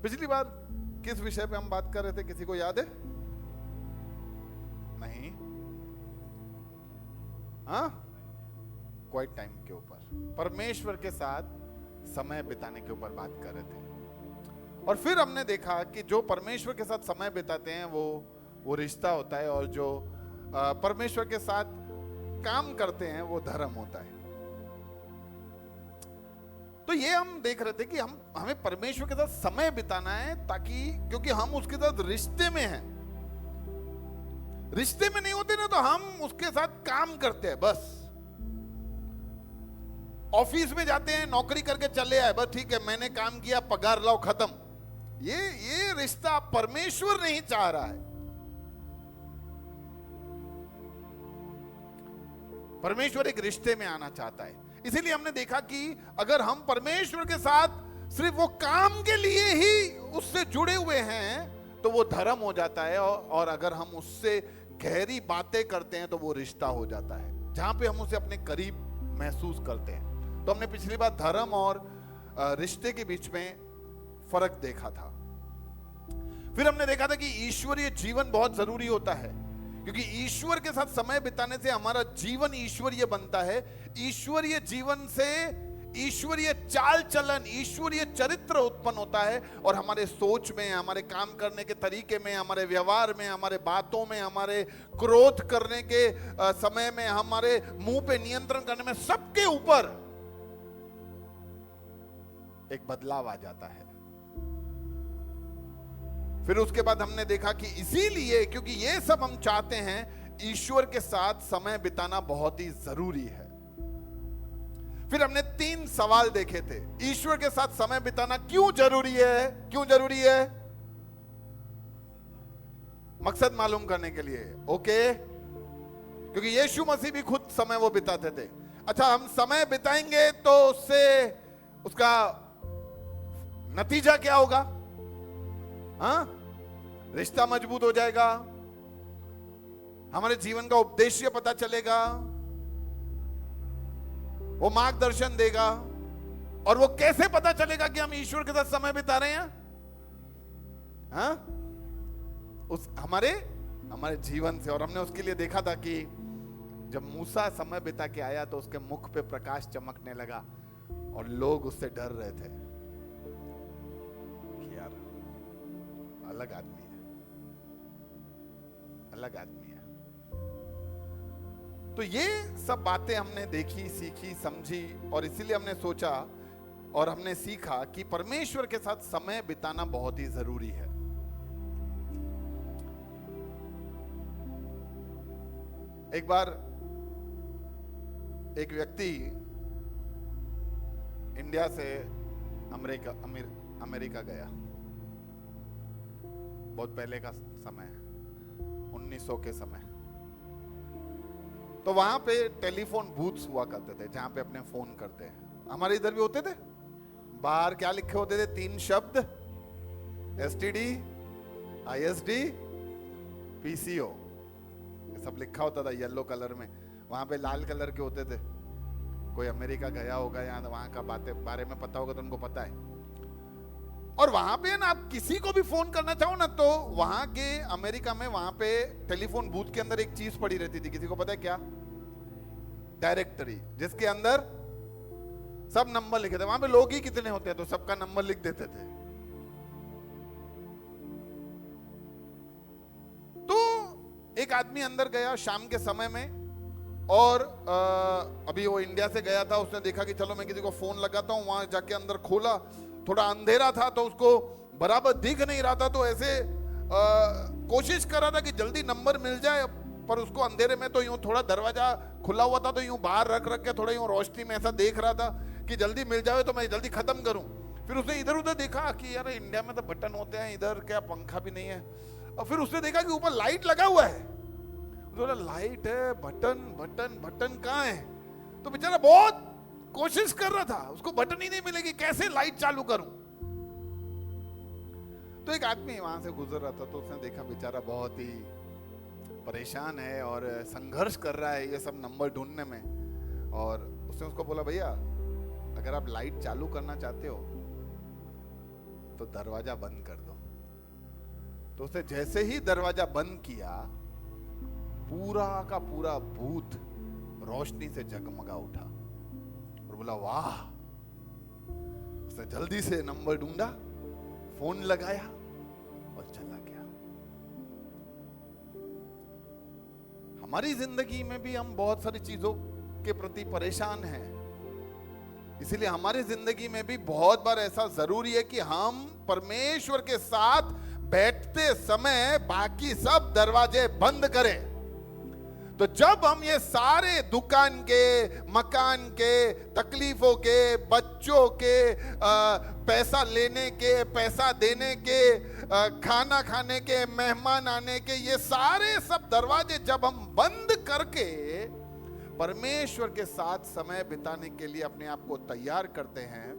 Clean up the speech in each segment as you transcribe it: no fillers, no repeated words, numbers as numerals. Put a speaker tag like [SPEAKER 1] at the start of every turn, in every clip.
[SPEAKER 1] पिछली बार किस विषय पे हम बात कर रहे थे, किसी को याद है? नहीं? हाँ, क्वाइट टाइम के ऊपर, परमेश्वर के साथ समय बिताने के ऊपर बात कर रहे थे। और फिर हमने देखा कि जो परमेश्वर के साथ समय बिताते हैं वो रिश्ता होता है, और जो परमेश्वर के साथ काम करते हैं वो धर्म होता है। तो ये हम देख रहे थे कि हमें परमेश्वर के साथ समय बिताना है, ताकि क्योंकि हम उसके साथ रिश्ते में हैं। रिश्ते में नहीं होते ना तो हम उसके साथ काम करते हैं बस। ऑफिस में जाते हैं, नौकरी करके चले आए, बस ठीक है मैंने काम किया, पगार लाओ, खत्म। ये रिश्ता परमेश्वर नहीं चाह रहा है। परमेश्वर एक रिश्ते में आना चाहता है। इसीलिए हमने देखा कि अगर हम परमेश्वर के साथ सिर्फ वो काम के लिए ही उससे जुड़े हुए हैं तो वो धर्म हो जाता है, और अगर हम उससे गहरी बातें करते हैं तो वो रिश्ता हो जाता है, जहां पे हम उसे अपने करीब महसूस करते हैं। तो हमने पिछली बार धर्म और रिश्ते के बीच में फर्क देखा था। फिर हमने देखा था कि ईश्वरीय जीवन बहुत जरूरी होता है, क्योंकि ईश्वर के साथ समय बिताने से हमारा जीवन ईश्वरीय बनता है। ईश्वरीय जीवन से ईश्वरीय चाल चलन, ईश्वरीय चरित्र उत्पन्न होता है, और हमारे सोच में, हमारे काम करने के तरीके में, हमारे व्यवहार में, हमारे बातों में, हमारे क्रोध करने के समय में, हमारे मुंह पे नियंत्रण करने में, सबके ऊपर एक बदलाव आ जाता है। फिर उसके बाद हमने देखा कि इसीलिए, क्योंकि ये सब हम चाहते हैं, ईश्वर के साथ समय बिताना बहुत ही जरूरी है। फिर हमने 3 सवाल देखे थे। ईश्वर के साथ समय बिताना क्यों जरूरी है? क्यों जरूरी है? मकसद मालूम करने के लिए, ओके? क्योंकि यीशु मसीह भी खुद समय वो बिताते थे। अच्छा, हम समय बिताएंगे तो उससे उसका नतीजा क्या होगा? हाँ, रिश्ता मजबूत हो जाएगा, हमारे जीवन का उद्देश्य पता चलेगा, वो मार्गदर्शन देगा। और वो कैसे पता चलेगा कि हम ईश्वर के साथ समय बिता रहे हैं? हाँ, उस हमारे जीवन से। और हमने उसके लिए देखा था कि जब मूसा समय बिता के आया तो उसके मुख पे प्रकाश चमकने लगा और लोग उससे डर रहे थे कि यार अलग आदमी है, अलग आदमी है। तो ये सब बातें हमने देखी, सीखी, समझी, और इसीलिए हमने सोचा और हमने सीखा कि परमेश्वर के साथ समय बिताना बहुत ही जरूरी है। एक बार एक व्यक्ति इंडिया से अमेरिका गया। बहुत पहले का समय, 1900 के समय। तो वहां पे टेलीफोन बूथ्स हुआ करते थे जहां पे अपने फोन करते हैं। हमारे इधर भी होते थे। बाहर क्या लिखे होते थे? 3 शब्द, STD, ISD, PCO, ये सब लिखा होता था येलो कलर में। वहां पे लाल कलर के होते थे। कोई अमेरिका गया होगा या वहां का बारे में पता होगा तो उनको पता है। और वहां पे ना आप किसी को भी फोन करना चाहो ना, तो वहां के अमेरिका में वहां पे टेलीफोन बूथ के अंदर एक चीज पड़ी रहती थी, किसी को पता है क्या? डायरेक्टरी, जिसके अंदर सब नंबर लिखे थे। वहां पे लोग ही कितने होते हैं तो सबका नंबर लिख देते थे। तो एक आदमी अंदर गया शाम के समय में, और अभी वो इंडिया से गया था। उसने देखा कि चलो मैं किसी को फोन लगाता हूं। वहां जाके अंदर खोला, थोड़ा अंधेरा था तो उसको बराबर दिख नहीं रहा था, तो ऐसे कोशिश कर रहा था कि जल्दी नंबर मिल जाए, पर उसको अंधेरे में तो यूं थोड़ा दरवाजा खुला हुआ था तो यूं बाहर रख के थोड़ा यूं रोशनी में ऐसा देख रहा था कि जल्दी मिल जाए तो मैं जल्दी खत्म करूं। फिर उसने इधर उधर देखा कि यार इंडिया में तो बटन होते हैं, इधर क्या पंखा भी नहीं है। और फिर उसने देखा कि ऊपर लाइट लगा हुआ है। बोला लाइट है, बटन कहाँ है? तो बेचारा बहुत कोशिश कर रहा था, उसको बटन ही नहीं मिलेगी, कैसे लाइट चालू करूं? तो एक आदमी वहां से गुजर रहा था, तो उसने देखा बेचारा बहुत ही परेशान है और संघर्ष कर रहा है ये सब नंबर ढूंढने में। और उसने उसको बोला, भैया अगर आप लाइट चालू करना चाहते हो तो दरवाजा बंद कर दो। तो उसने जैसे ही दरवाजा बंद किया, पूरा का पूरा बूथ रोशनी से जगमगा उठा और बोला वाह। उसने जल्दी से नंबर ढूंढा, फोन लगाया और चला गया। हमारी जिंदगी में भी हम बहुत सारी चीजों के प्रति परेशान हैं, इसलिए हमारी जिंदगी में भी बहुत बार ऐसा जरूरी है कि हम परमेश्वर के साथ बैठते समय बाकी सब दरवाजे बंद करें। तो जब हम ये सारे दुकान के, मकान के, तकलीफों के, बच्चों के, पैसा लेने के, पैसा देने के, खाना खाने के, मेहमान आने के, ये सारे सब दरवाजे जब हम बंद करके परमेश्वर के साथ समय बिताने के लिए अपने आप को तैयार करते हैं,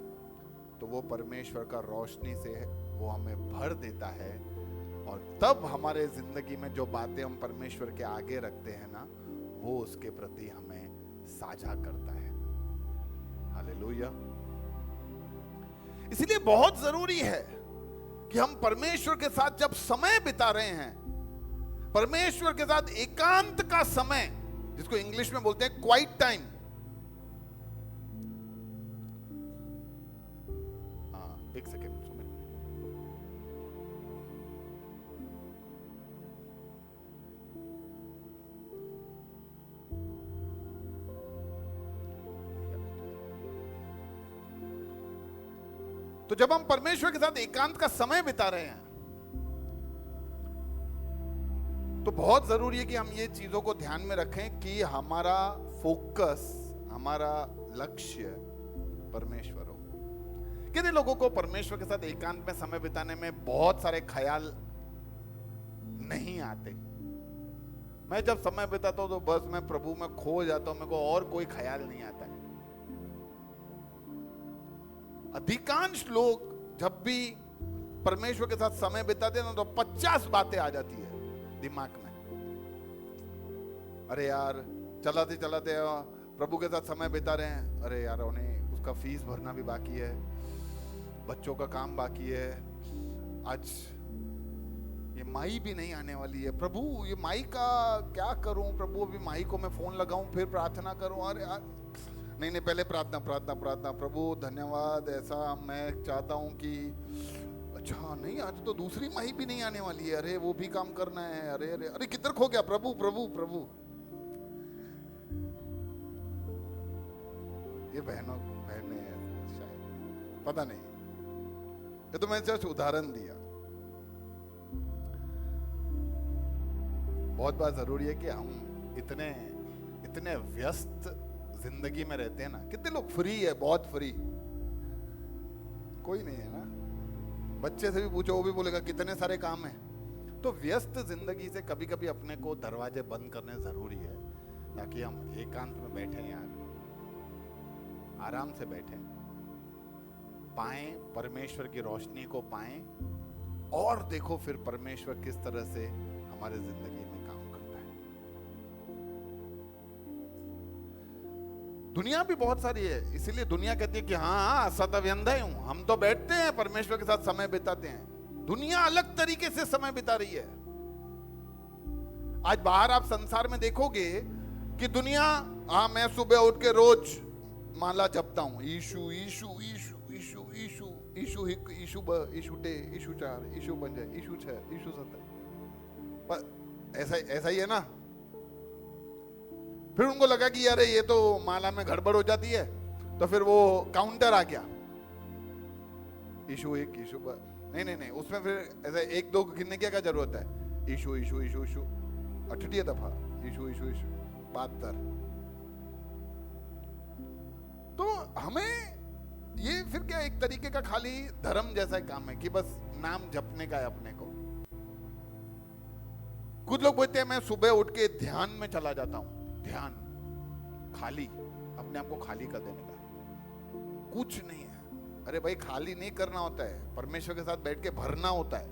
[SPEAKER 1] तो वो परमेश्वर का रोशनी से वो हमें भर देता है। और तब हमारे जिंदगी में जो बातें हम परमेश्वर के आगे रखते हैं ना, वो उसके प्रति हमें साझा करता है। हालेलुया। इसलिए बहुत जरूरी है कि हम परमेश्वर के साथ जब समय बिता रहे हैं, परमेश्वर के साथ एकांत का समय, जिसको इंग्लिश में बोलते हैं क्वाइट टाइम। एक सेकेंड सुनिए। तो जब हम परमेश्वर के साथ एकांत का समय बिता रहे हैं, तो बहुत जरूरी है कि हम ये चीजों को ध्यान में रखें कि हमारा फोकस, हमारा लक्ष्य परमेश्वर हो। कितने लोगों को परमेश्वर के साथ एकांत में समय बिताने में बहुत सारे ख्याल नहीं आते। मैं जब समय बिताता हूं तो बस मैं प्रभु में खो जाता हूं, मेरे को और कोई ख्याल नहीं आता है। अधिकांश लोग जब भी परमेश्वर के साथ समय बिताते हैं ना, तो 50 बातें आ जाती है दिमाग में। अरे यार, चलाते चलाते प्रभु के साथ समय बिता रहे हैं, अरे यार उन्हें उसका फीस भरना भी बाकी है, बच्चों का काम बाकी है, आज ये माई भी नहीं आने वाली है, प्रभु ये माई का क्या करूं, प्रभु अभी माई को मैं फोन लगाऊं फिर प्रार्थना करूं, अरे यार नहीं पहले प्रार्थना प्रार्थना प्रार्थना, प्रभु धन्यवाद, ऐसा मैं चाहता हूं कि अच्छा नहीं आज तो दूसरी माही भी नहीं आने वाली है, अरे वो भी काम करना है, अरे अरे अरे किधर खो गया प्रभु प्रभु प्रभु। ये बहनें शायद, पता नहीं, ये तो मैंने जस्ट उदाहरण दिया। बहुत बार जरूरी है कि हम इतने व्यस्त जिंदगी में रहते हैं ना। कितने लोग फ्री है, बहुत फ्री? कोई नहीं है ना। बच्चे से भी पूछो, वो भी बोलेगा कितने सारे काम हैं। तो व्यस्त जिंदगी से कभी कभी अपने को दरवाजे बंद करने जरूरी है, ताकि हम एकांत में बैठे यार, आराम से बैठे पाएं, परमेश्वर की रोशनी को पाएं, और देखो फिर परमेश्वर किस तरह से हमारे जिंदगी में काम करता है। दुनिया भी बहुत सारी है, इसीलिए दुनिया कहती है कि हाँ सतव्यंधा हूं, हम तो बैठते हैं परमेश्वर के साथ समय बिताते हैं। दुनिया अलग तरीके से समय बिता रही है। आज बाहर आप संसार में देखोगे कि दुनिया, हाँ मैं सुबह उठ के रोज माला जपता हूं, ईशु ईशु ईशु ईशु ईशु ईशु हिक ईशु ब ईशु टे ईशु चार ईशु पंज ईशु छह ईशु सत, पर ऐसा ही है ना। फिर उनको लगा कि यार ये तो माला में गड़बड़ हो जाती है, तो फिर वो काउंटर आ गया, ईशु एक ईशु ब, नहीं उसमें फिर ऐसा एक दो गिनने की क्या जरूरत है, ईशु ईशु ईशु ईशु 88 दफा ईशु ईशु ईशु 72। तो हमें ये फिर क्या एक तरीके का खाली धर्म जैसा काम है कि बस नाम जपने का है अपने को। कुछ लोग बोलते हैं मैं सुबह उठ के ध्यान में चला जाता हूं, ध्यान खाली, अपने आप को खाली कर देने का। कुछ नहीं है, अरे भाई खाली नहीं करना होता है, परमेश्वर के साथ बैठ के भरना होता है।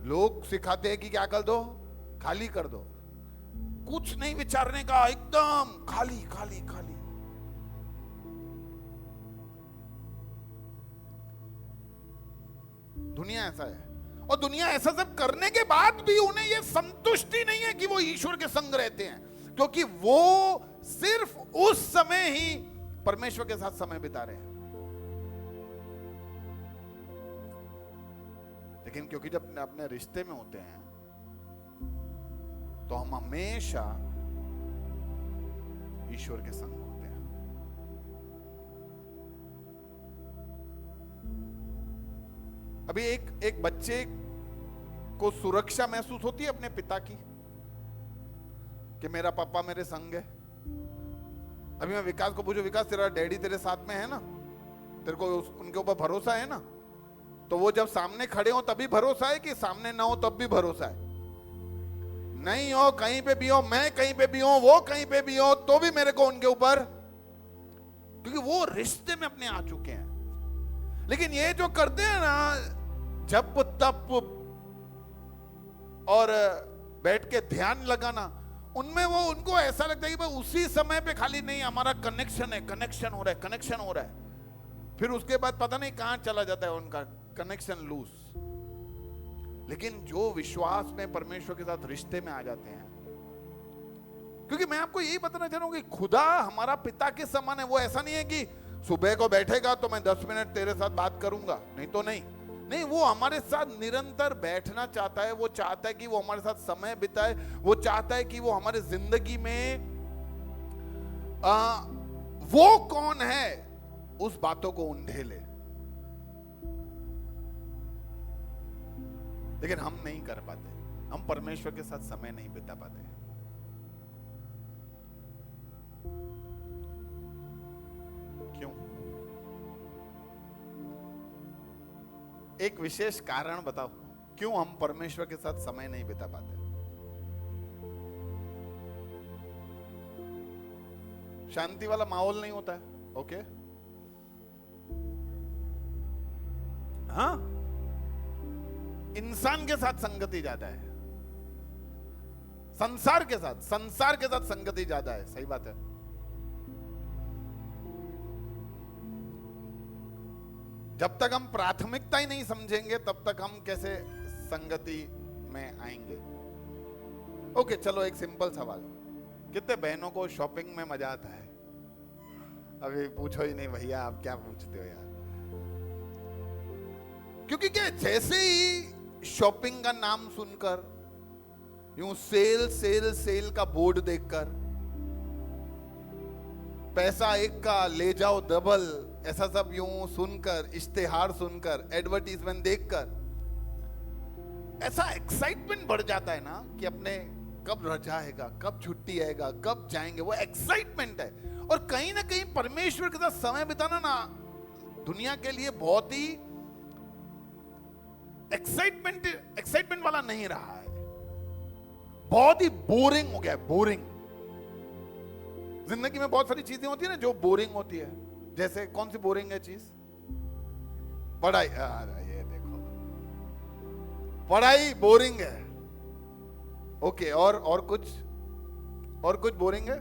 [SPEAKER 1] लोग सिखाते हैं कि क्या कर दो, खाली कर दो, कुछ नहीं विचारने का, एकदम खाली खाली खाली। दुनिया ऐसा है, और दुनिया ऐसा सब करने के बाद भी उन्हें यह संतुष्टि नहीं है कि वो ईश्वर के संग रहते हैं, क्योंकि वो सिर्फ उस समय ही परमेश्वर के साथ समय बिता रहे हैं। लेकिन क्योंकि जब अपने रिश्ते में होते हैं तो हम हमेशा ईश्वर के संग होते हैं। अभी एक बच्चे को सुरक्षा महसूस होती है अपने पिता की, कि मेरा पापा मेरे संग है। अभी मैं विकास को पूछूं, विकास तेरा डैडी तेरे साथ में है ना, तेरे को उनके ऊपर भरोसा है ना? तो वो जब सामने खड़े हो तभी भरोसा है, कि सामने ना हो तब भी भरोसा है? नहीं हो, कहीं पे भी हो, मैं कहीं पे भी हो, वो कहीं पे भी हो, तो भी मेरे को उनके ऊपर, क्योंकि वो रिश्ते में अपने आ चुके हैं। लेकिन ये जो करते हैं ना जप तप और बैठ के ध्यान लगाना, उनमें वो उनको ऐसा लगता है कि भाई उसी समय पे खाली नहीं, हमारा कनेक्शन है, कनेक्शन हो रहा है, कनेक्शन हो रहा है, फिर उसके बाद पता नहीं कहां चला जाता है उनका कनेक्शन लूज। लेकिन जो विश्वास में परमेश्वर के साथ रिश्ते में आ जाते हैं, क्योंकि मैं आपको यही बताना चाह रहा हूं कि खुदा हमारा पिता के समान है। वो ऐसा नहीं है कि सुबह को बैठेगा तो मैं 10 मिनट तेरे साथ बात करूंगा, नहीं तो नहीं, वो हमारे साथ निरंतर बैठना चाहता है। वो चाहता है कि वो हमारे साथ समय बिताए, वो चाहता है कि वो हमारे जिंदगी में वो कौन है उस बातों को उंडेले। लेकिन हम नहीं कर पाते, हम परमेश्वर के साथ समय नहीं बिता पाते। क्यों? एक विशेष कारण बताओ, क्यों हम परमेश्वर के साथ समय नहीं बिता पाते? शांति वाला माहौल नहीं होता है, ओके? हाँ, इंसान के साथ संगति ज्यादा है, संसार के साथ संगति ज्यादा है। सही बात है। जब तक हम प्राथमिकता ही नहीं समझेंगे तब तक हम कैसे संगति में आएंगे? ओके, चलो एक सिंपल सवाल, कितने बहनों को शॉपिंग में मजा आता है? अभी पूछो ही नहीं भैया, आप क्या पूछते हो यार? क्योंकि क्या, जैसे ही शॉपिंग का नाम सुनकर, यूं सेल सेल सेल का बोर्ड देखकर, पैसा एक का ले जाओ डबल, ऐसा सब यूं सुनकर, इश्तेहार सुनकर, एडवर्टीजमेंट देखकर ऐसा एक्साइटमेंट बढ़ जाता है ना कि अपने कब रजा आएगा, कब छुट्टी आएगा, कब जाएंगे, वो एक्साइटमेंट है। और कहीं ना कहीं परमेश्वर के साथ समय बिताना ना दुनिया के लिए बहुत ही एक्साइटमेंट वाला नहीं रहा है, बहुत ही बोरिंग हो गया है, बोरिंग। जिंदगी में बहुत सारी चीजें होती है ना जो बोरिंग होती है। जैसे कौन सी बोरिंग है चीज? पढ़ाई। ये देखो, पढ़ाई बोरिंग है, ओके। और कुछ बोरिंग है?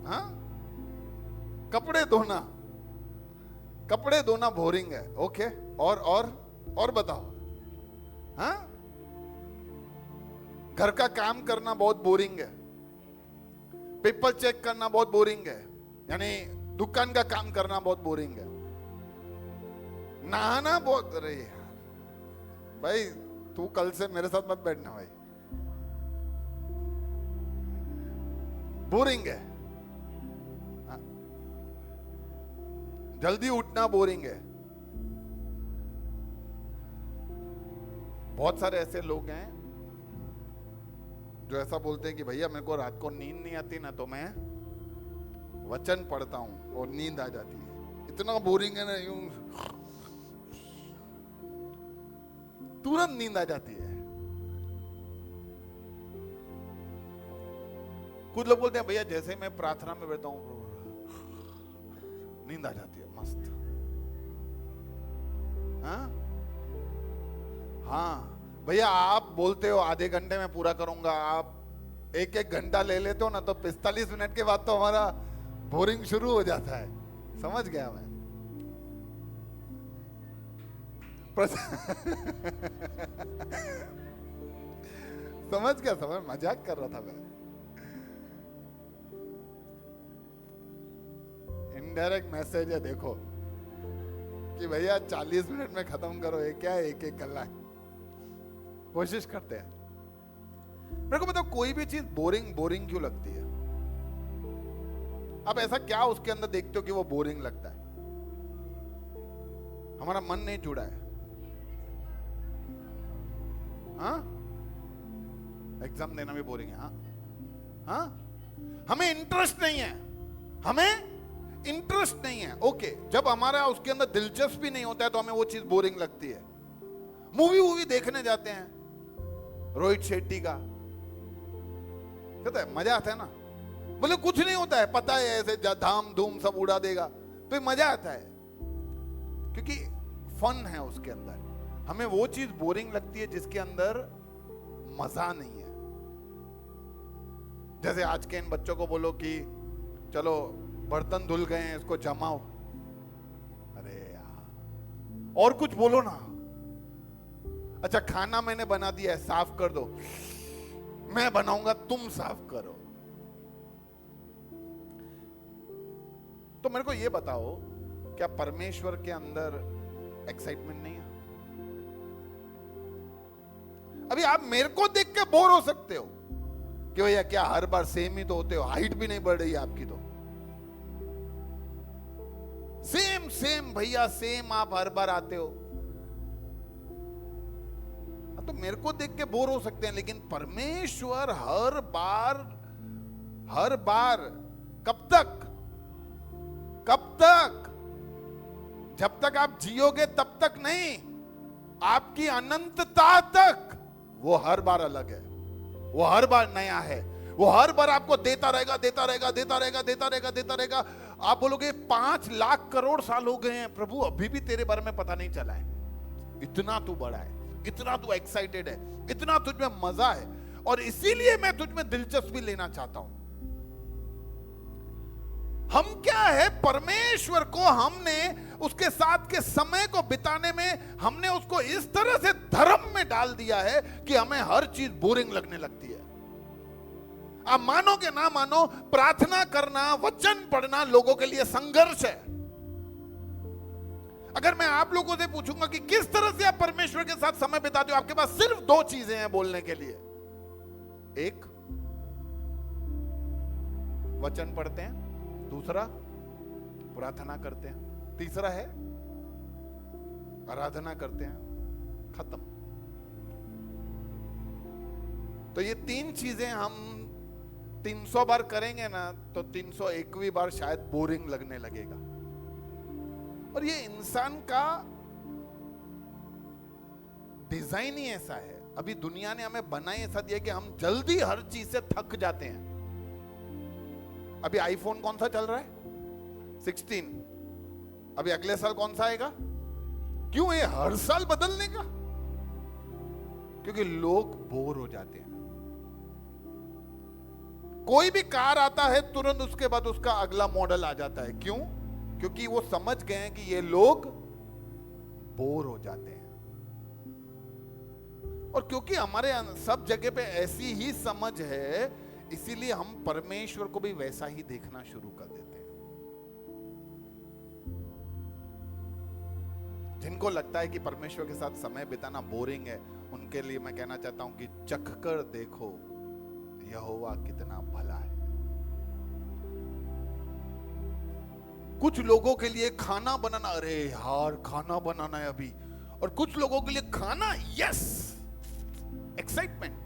[SPEAKER 1] हाँ, कपड़े धोना बोरिंग है, ओके। और बताओ। हाँ, घर का काम करना बहुत बोरिंग है, पेपर चेक करना बहुत बोरिंग है, यानी दुकान का काम करना बहुत बोरिंग है, नहाना बहुत, अरे यार भाई तू कल से मेरे साथ मत बैठना भाई, बोरिंग है। हाँ? जल्दी उठना बोरिंग है। बहुत सारे ऐसे लोग हैं जो ऐसा बोलते हैं कि भैया मेरे को रात को नींद नहीं आती ना, तो मैं वचन पढ़ता हूं और नींद आ जाती है। इतना बोरिंग है ना, यूं तुरंत नींद आ जाती है। कुछ लोग बोलते हैं भैया जैसे मैं प्रार्थना में बैठता हूं नींद आ जाती है, मस्त। हाँ भैया, आप बोलते हो आधे घंटे में पूरा करूंगा, आप एक घंटा ले लेते हो ना, तो 45 मिनट के बाद तो हमारा बोरिंग शुरू हो जाता है। समझ गया मैं। समझ क्या, समझ, मजाक कर रहा था मैं। इनडायरेक्ट मैसेज है देखो कि भैया 40 मिनट में खत्म करो, ये क्या है, एक एक कलाक कोशिश करते हैं। मेरे को बताओ, कोई भी चीज बोरिंग बोरिंग क्यों लगती है? आप ऐसा क्या उसके अंदर देखते हो कि वो बोरिंग लगता है? हमारा मन नहीं जुड़ा है। हाँ, एग्जाम देना भी बोरिंग है। हाँ हाँ, हमें इंटरेस्ट नहीं है, हमें इंटरेस्ट नहीं है। ओके, जब हमारा उसके अंदर दिलचस्पी नहीं होता है तो हमें वो चीज बोरिंग लगती है। मूवी देखने जाते हैं, रोहित शेट्टी का, कहता है मजा आता है ना, बोले कुछ नहीं होता है, पता है ऐसे धाम धूम सब उड़ा देगा, तो मजा आता है क्योंकि फन है उसके अंदर। हमें वो चीज बोरिंग लगती है जिसके अंदर मजा नहीं है। जैसे आज के इन बच्चों को बोलो कि चलो बर्तन धुल गए हैं, इसको जमाओ, अरे यार और कुछ बोलो ना। अच्छा, खाना मैंने बना दिया है, साफ कर दो, मैं बनाऊंगा तुम साफ करो। तो मेरे को ये बताओ, क्या परमेश्वर के अंदर एक्साइटमेंट नहीं है? अभी आप मेरे को देख के बोर हो सकते हो कि भैया क्या हर बार सेम ही तो होते हो, हाइट भी नहीं बढ़ रही आपकी, तो सेम सेम भैया सेम आप हर बार आते हो, तो मेरे को देख के बोर हो सकते हैं। लेकिन परमेश्वर हर बार कब तक? जब तक आप जियोगे तब तक नहीं, आपकी अनंतता तक वो हर बार अलग है, वो हर बार नया है, वो हर बार आपको देता रहेगा। आप बोलोगे 5 लाख करोड़ साल हो गए हैं प्रभु, अभी भी तेरे बारे में पता नहीं चला है। इतना तू बड़ा है, इतना तू एक्साइटेड है, इतना तुझ में मजा है, और इसीलिए मैं तुझ में दिलचस्पी लेना चाहता हूं। हम क्या है, परमेश्वर को हमने उसके साथ के समय को बिताने में हमने उसको इस तरह से धर्म में डाल दिया है कि हमें हर चीज बोरिंग लगने लगती है। आप मानोगे ना मानो, प्रार्थना करना, वचन पढ़ना लोगों के लिए संघर्ष है। अगर मैं आप लोगों से पूछूंगा कि किस तरह से आप परमेश्वर के साथ समय बिताते हो, आपके पास सिर्फ 2 चीजें हैं बोलने के लिए। एक, वचन पढ़ते हैं, दूसरा प्रार्थना करते हैं, तीसरा है आराधना करते हैं। खत्म। तो ये 3 चीजें हम 300 बार करेंगे ना, तो 301वीं बार शायद बोरिंग लगने लगेगा। और ये इंसान का डिजाइन ही ऐसा है। अभी दुनिया ने हमें बनाई ऐसा दिया कि हम जल्दी हर चीज से थक जाते हैं। अभी आईफोन कौन सा चल रहा है? 16। अभी अगले साल कौन सा आएगा? क्यों ये हर साल बदलने का? क्योंकि लोग बोर हो जाते हैं। कोई भी कार आता है, तुरंत उसके बाद उसका अगला मॉडल आ जाता है। क्यों? क्योंकि वो समझ गए हैं कि ये लोग बोर हो जाते हैं। और क्योंकि हमारे सब जगह पे ऐसी ही समझ है, इसीलिए हम परमेश्वर को भी वैसा ही देखना शुरू कर देते हैं। जिनको लगता है कि परमेश्वर के साथ समय बिताना बोरिंग है, उनके लिए मैं कहना चाहता हूं कि चख कर देखो यहोवा कितना भला है। कुछ लोगों के लिए खाना बनाना, अरे यार खाना बनाना है अभी, और कुछ लोगों के लिए खाना, यस, एक्साइटमेंट,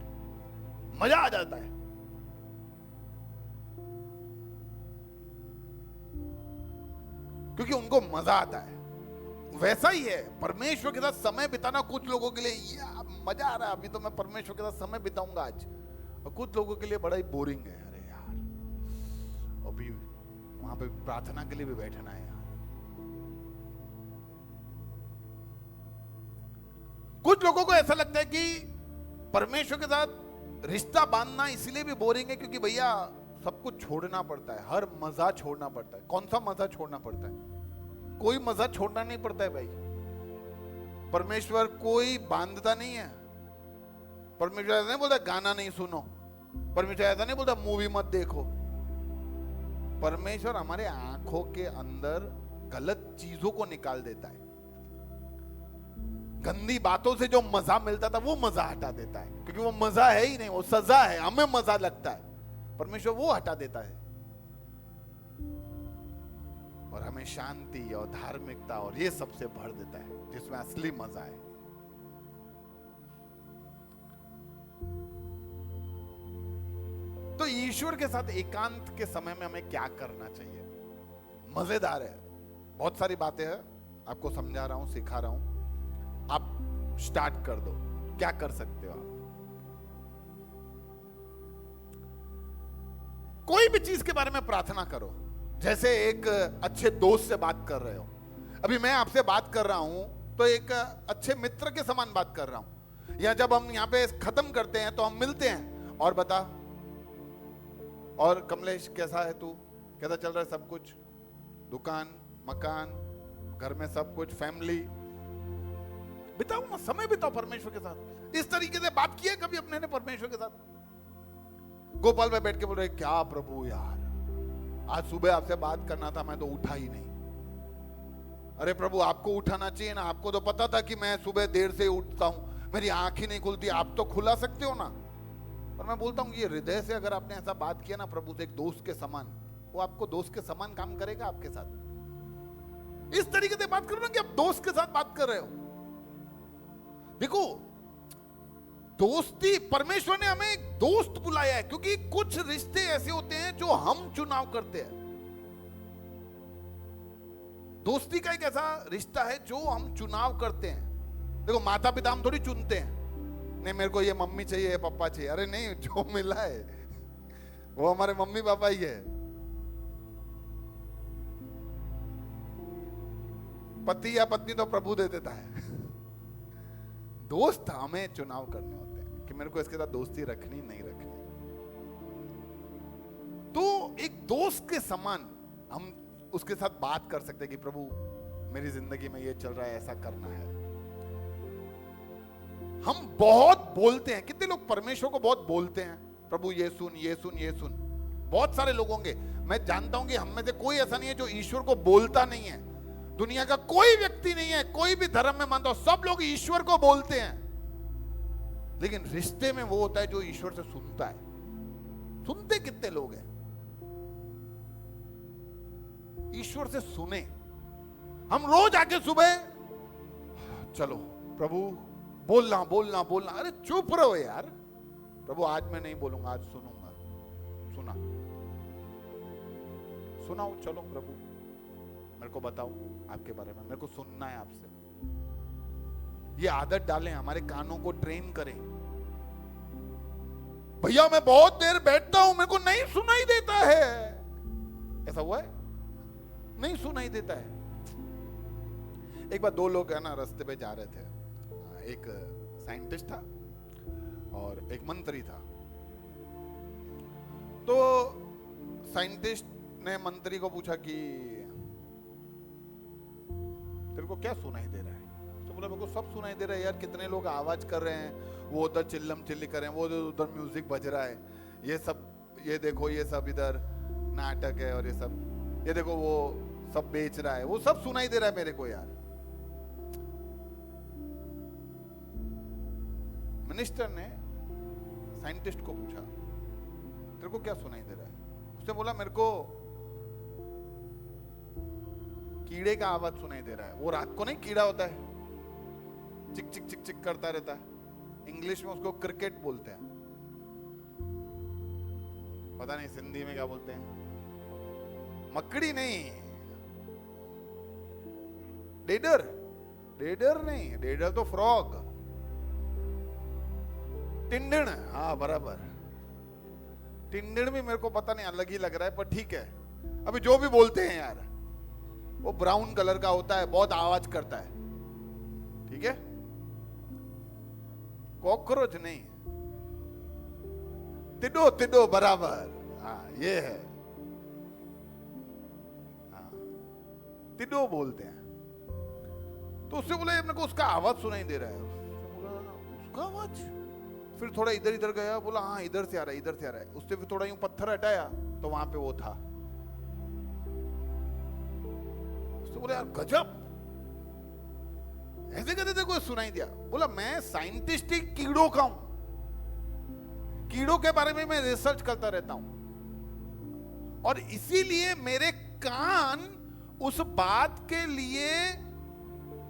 [SPEAKER 1] मजा आ जाता है। क्योंकि उनको मजा आता है। वैसा ही है परमेश्वर के साथ समय बिताना। कुछ लोगों के लिए मजा आ रहा है, अभी तो मैं परमेश्वर के साथ समय बिताऊंगा आज, और कुछ लोगों के लिए बड़ा ही बोरिंग है। अरे यार अभी वहां पे प्रार्थना के लिए भी बैठना है यार। कुछ लोगों को ऐसा लगता है कि परमेश्वर के साथ रिश्ता बांधना इसलिए भी बोरिंग है क्योंकि भैया सब कुछ छोड़ना पड़ता है, हर मजा छोड़ना पड़ता है। कौन सा मजा छोड़ना पड़ता है? कोई मजा छोड़ना नहीं पड़ता है भाई। परमेश्वर कोई बांधता नहीं है। परमेश्वर ऐसा नहीं बोलता गाना नहीं सुनो, परमेश्वर ऐसा नहीं बोलता मूवी मत देखो। परमेश्वर हमारे आंखों के अंदर गलत चीजों को निकाल देता है। गंदी बातों से जो मजा मिलता था वो मजा हटा देता है, क्योंकि वो मजा है ही नहीं, वो सजा है। हमें मजा लगता है, परमेश्वर वो हटा देता है और हमें शांति और धार्मिकता और ये सबसे भर देता है, जिसमें असली मजा है। तो ईश्वर के साथ एकांत के समय में हमें क्या करना चाहिए? मजेदार है, बहुत सारी बातें हैं, आपको समझा रहा हूं, सिखा रहा हूं। आप स्टार्ट कर दो, क्या कर सकते हो आप? कोई भी चीज के बारे में प्रार्थना करो, जैसे एक अच्छे दोस्त से बात कर रहे हो। अभी मैं आपसे बात कर रहा हूं तो एक अच्छे मित्र के समान बात कर रहा हूं। या जब हम यहां पे खत्म करते हैं तो हम मिलते हैं, और बता, और कमलेश कैसा है तू, कैसा चल रहा है सब कुछ, दुकान मकान घर में सब कुछ, फैमिली, बिताओ ना समय, बिताओ परमेश्वर के साथ। इस तरीके से बात किया कभी अपने ने परमेश्वर के साथ? गोपाल भाई बैठ के बोल रहे, क्या प्रभु यार, आज सुबह आपसे बात करना था, मैं तो उठा ही नहीं। अरे प्रभु, आपको उठाना चाहिए ना, आपको तो पता था कि मैं सुबह देर से उठता हूं, मेरी आंख ही नहीं खुलती, आप तो खुला सकते हो ना। और मैं बोलता हूं, ये हृदय से अगर आपने ऐसा बात किया ना प्रभु से, एक दोस्त के समान, वो आपको दोस्त के समान काम करेगा आपके साथ। इस तरीके से बात करो ना कि आप दोस्त के साथ बात कर रहे हो। देखो, दोस्ती, परमेश्वर ने हमें एक दोस्त बुलाया है, क्योंकि कुछ रिश्ते ऐसे होते हैं जो हम चुनाव करते हैं। दोस्ती का एक ऐसा रिश्ता है जो हम चुनाव करते हैं। देखो, माता पिता हम थोड़ी चुनते हैं, नहीं मेरे को ये मम्मी चाहिए, ये पापा चाहिए। अरे नहीं, जो मिला है वो हमारे मम्मी पापा ही है। पति या पत्नी तो प्रभु दे देता है। दोस्त हमें चुनाव करने होते हैं कि मेरे को इसके साथ दोस्ती रखनी नहीं रखनी। तो एक दोस्त के समान हम उसके साथ बात कर सकते हैं कि प्रभु, मेरी जिंदगी में ये चल रहा है, ऐसा करना है। हम बहुत बोलते हैं, कितने लोग परमेश्वर को बहुत बोलते हैं, प्रभु ये सुन ये सुन ये सुन। बहुत सारे लोग होंगे, मैं जानता हूं कि हम में से कोई ऐसा नहीं है जो ईश्वर को बोलता नहीं है। दुनिया का कोई व्यक्ति नहीं है, कोई भी धर्म में मानता हो, सब लोग ईश्वर को बोलते हैं। लेकिन रिश्ते में वो होता है जो ईश्वर से सुनता है। सुनते कितने लोग हैं? ईश्वर से सुने। हम रोज आके सुबह, चलो प्रभु बोलना बोलना बोलना, अरे चुप रहो यार। प्रभु आज मैं नहीं बोलूंगा, आज सुनूंगा। सुना सुनाओ, चलो प्रभु मेरे को बताओ आपके बारे में, मेरे को सुनना है आपसे। ये आदत डालें, हमारे कानों को ट्रेन करें। भैया मैं बहुत देर बैठता हूं, मेरे को नहीं सुनाई देता है। ऐसा हुआ है? नहीं सुनाई देता है। एक बार दो लोग है ना रास्ते पे जा रहे थे, एक साइंटिस्ट था और एक मंत्री था। तो साइंटिस्ट ने मंत्री को पूछा कि तेरे को क्या सुनाई दे रहा है? तो बोला मेरे को सब सुनाई दे रहा है यार, कितने लोग आवाज कर रहे हैं, वो उधर चिल्लम चिल्ली कर रहे हैं, वो उधर म्यूजिक बज रहा है, ये सब, ये देखो ये सब इधर नाटक है, और ये सब, ये देखो वो सब बेच रहा है, वो सब सुनाई दे रहा है मेरे को यार। मिनिस्टर ने साइंटिस्ट को पूछा तेरे को क्या सुनाई दे रहा है? उसने बोला मेरे को कीड़े का आवाज सुनाई दे रहा है। वो रात को नहीं कीड़ा होता है, चिक चिक चिक चिक करता रहता है, इंग्लिश में उसको क्रिकेट बोलते हैं, पता नहीं सिंधी में क्या बोलते हैं। मकड़ी नहीं, डेडर, डेडर नहीं, डेडर तो फ्रॉग, टिंडन, हाँ बराबर। टिंडन भी मेरे को पता नहीं, अलग ही लग रहा है, पर ठीक है। अभी जो भी बोलते हैं यार, वो ब्राउन कलर का होता है, बहुत आवाज करता है, ठीक है। कॉकरोच नहीं, तिडो तिडो बराबर, हाँ ये है, हाँ तिडो बोलते हैं। तो उससे बोला मेरे को उसका आवाज सुनाई दे रहा है। उसने बोला उसका आवाज? फिर थोड़ा इधर इधर गया, बोला हाँ इधर से आ रहा है, इधर से आ रहा है। उससे फिर थोड़ा यूं पत्थर हटाया तो वहां पे वो था। उसने बोला यार गजब, ऐसे कहते थे कोई सुनाई दिया। बोला मैं साइंटिस्ट ही कीड़ों का हूं, कीड़ों के बारे में मैं रिसर्च करता रहता हूं, और इसीलिए मेरे कान उस बात के लिए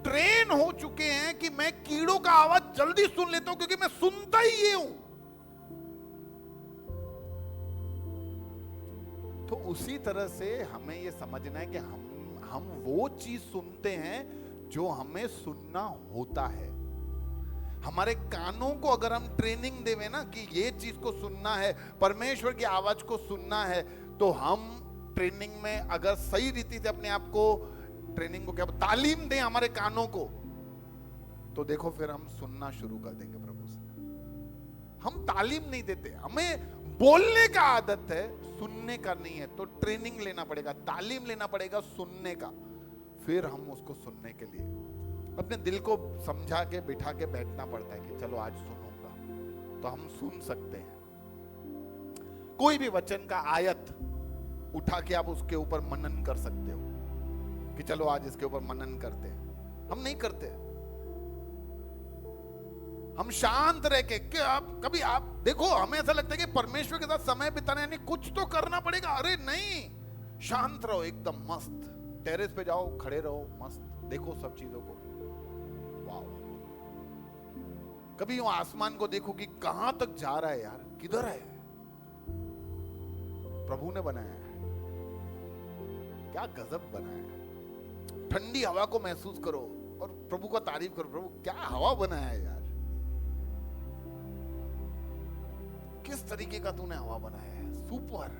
[SPEAKER 1] ट्रेन हो चुके हैं कि मैं कीड़ों का आवाज जल्दी सुन लेता हूं, क्योंकि मैं सुनता ही ये हूं। तो उसी तरह से हमें ये समझना है कि हम वो चीज सुनते हैं जो हमें सुनना होता है। हमारे कानों को अगर हम ट्रेनिंग देवे ना कि ये चीज को सुनना है, परमेश्वर की आवाज को सुनना है, तो हम ट्रेनिंग में अगर सही रीति से अपने आप को ट्रेनिंग को क्या तालीम दें हमारे कानों को, तो देखो फिर हम सुनना शुरू कर देंगे प्रभु से। हम तालीम नहीं देते, हमें बोलने का आदत है, सुनने का नहीं है। तो ट्रेनिंग लेना पड़ेगा, तालीम लेना पड़ेगा सुनने का। फिर हम उसको सुनने के लिए अपने दिल को समझा के बिठा के बैठना पड़ता है कि चलो आज सुनूंगा, तो हम सुन सकते हैं। कोई भी वचन का आयत उठा के आप उसके ऊपर मनन कर सकते हो कि चलो आज इसके ऊपर मनन करते हैं। हम नहीं करते, हम शांत रह के कभी आप देखो, हमें ऐसा लगता है कि परमेश्वर के साथ समय बिताना यानी कुछ तो करना पड़ेगा। अरे नहीं, शांत रहो, एकदम मस्त टेरेस पे जाओ, खड़े रहो, मस्त देखो सब चीजों को। वाओ, कभी यूं आसमान को देखो कि कहां तक जा रहा है यार, किधर है, प्रभु ने बनाया है, क्या गजब बनाया है। ठंडी हवा को महसूस करो और प्रभु का तारीफ करो, प्रभु क्या हवा बनाया है यार, किस तरीके का तूने हवा बनाया है, सुपर।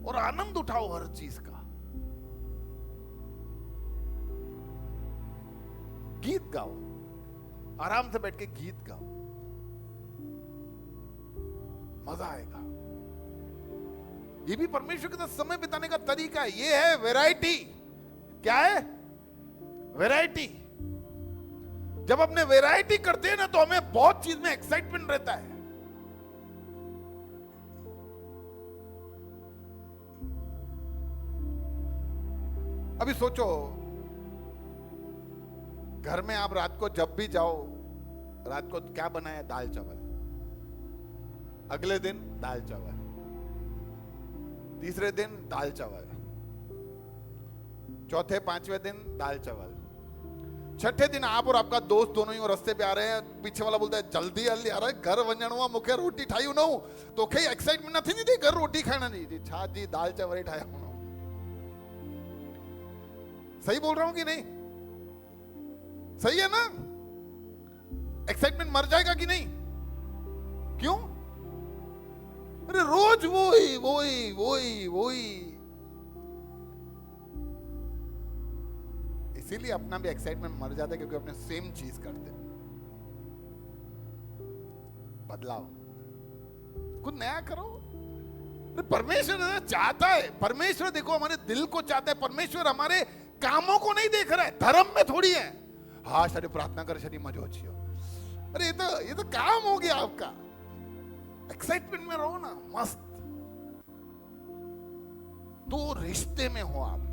[SPEAKER 1] और आनंद उठाओ हर चीज का। गीत गाओ, आराम से बैठ के गीत गाओ, मजा आएगा। ये भी परमेश्वर के साथ समय बिताने का तरीका है। ये है वैरायटी। क्या है? वैरायटी। जब अपने वैरायटी करते हैं ना, तो हमें बहुत चीज में एक्साइटमेंट रहता है। अभी सोचो, घर में आप रात को जब भी जाओ, रात को क्या बनाया? दाल चावल। अगले दिन दाल चावल, तीसरे दिन दाल चावल, चौथे पांचवें दिन दाल चावल, छठे दिन आप और आपका दोस्त दोनों ही रास्ते पे आ रहे हैं, पीछे वाला बोलता है जल्दी जल्दी आ रहा है, घर वंजणवा मुखे रोटी ठाई हूं नहूं, तो कई एक्साइटमेंट नहीं थी, घर रोटी खाना नहीं थी, छा जी दाल चावल ही ठाया हूं। सही बोल रहा हूं कि नहीं? सही है ना? एक्साइटमेंट मर जाएगा कि नहीं? क्यों? अरे रोज वही वही वही वही। इसीलिए अपना भी एक्साइटमेंट मर जाता है, क्योंकि अपने सेम चीज करते। बदलाव, कुछ नया करो। परमेश्वर चाहता है, परमेश्वर देखो हमारे दिल को चाहता है। परमेश्वर हमारे कामों को नहीं देख रहा है, धर्म में थोड़ी है। हाँ शरी प्रार्थना कर, शरी मजो अच्छी हो। अरे ये तो काम हो गया आपका। एक्साइटमेंट में रहो ना, मस्त। तो रिश्ते में हो आप।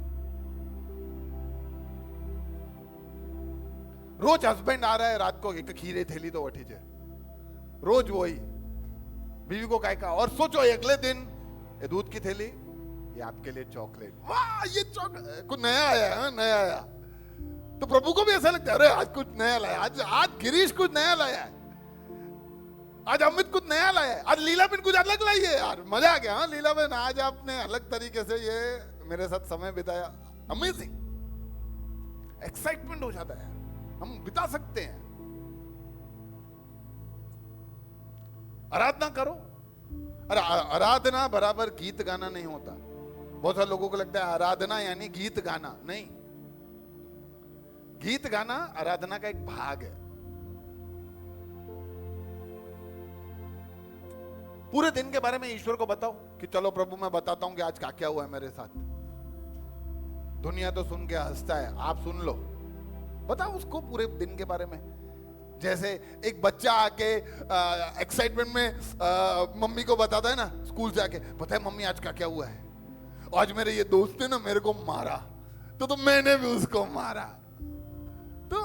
[SPEAKER 1] रोज हस्बैंड आ रहा है रात को, एक खीरे थैली तो वठी छे, रोज वही। बीवी को काय का, और सोचो अगले दिन ये दूध की थैली, ये आपके लिए चॉकलेट। वाह, ये चॉकलेट कुछ नया आया है, नया आया। तो प्रभु को भी ऐसा लगता है, अरे आज कुछ नया लाया, आज गिरीश कुछ नया लाया है, आज अमित कुछ नया लाया है, आज लीला बहन कुछ अलग लाई है। यार मजा आ गया। हाँ लीला बहन, आज आपने अलग तरीके से ये मेरे साथ समय बिताया, अमेजिंग। एक्साइटमेंट हो जाता है, हम बिता सकते हैं। आराधना करो। अरे आराधना बराबर गीत गाना नहीं होता। बहुत सारे लोगों को लगता है आराधना यानी गीत गाना। नहीं, गीत गाना आराधना का एक भाग है। पूरे दिन के बारे में ईश्वर को बताओ कि चलो प्रभु मैं बताता हूं कि आज क्या क्या हुआ है मेरे साथ। दुनिया तो सुन के हंसता है, आप सुन लो। बता उसको पूरे दिन के बारे में। जैसे एक बच्चा आके एक्साइटमेंट में मम्मी को बताता है ना, स्कूल से आके, पता है मम्मी आज क्या हुआ है, आज मेरे ये दोस्त ने ना मेरे को मारा, तो मैंने भी उसको मारा। तो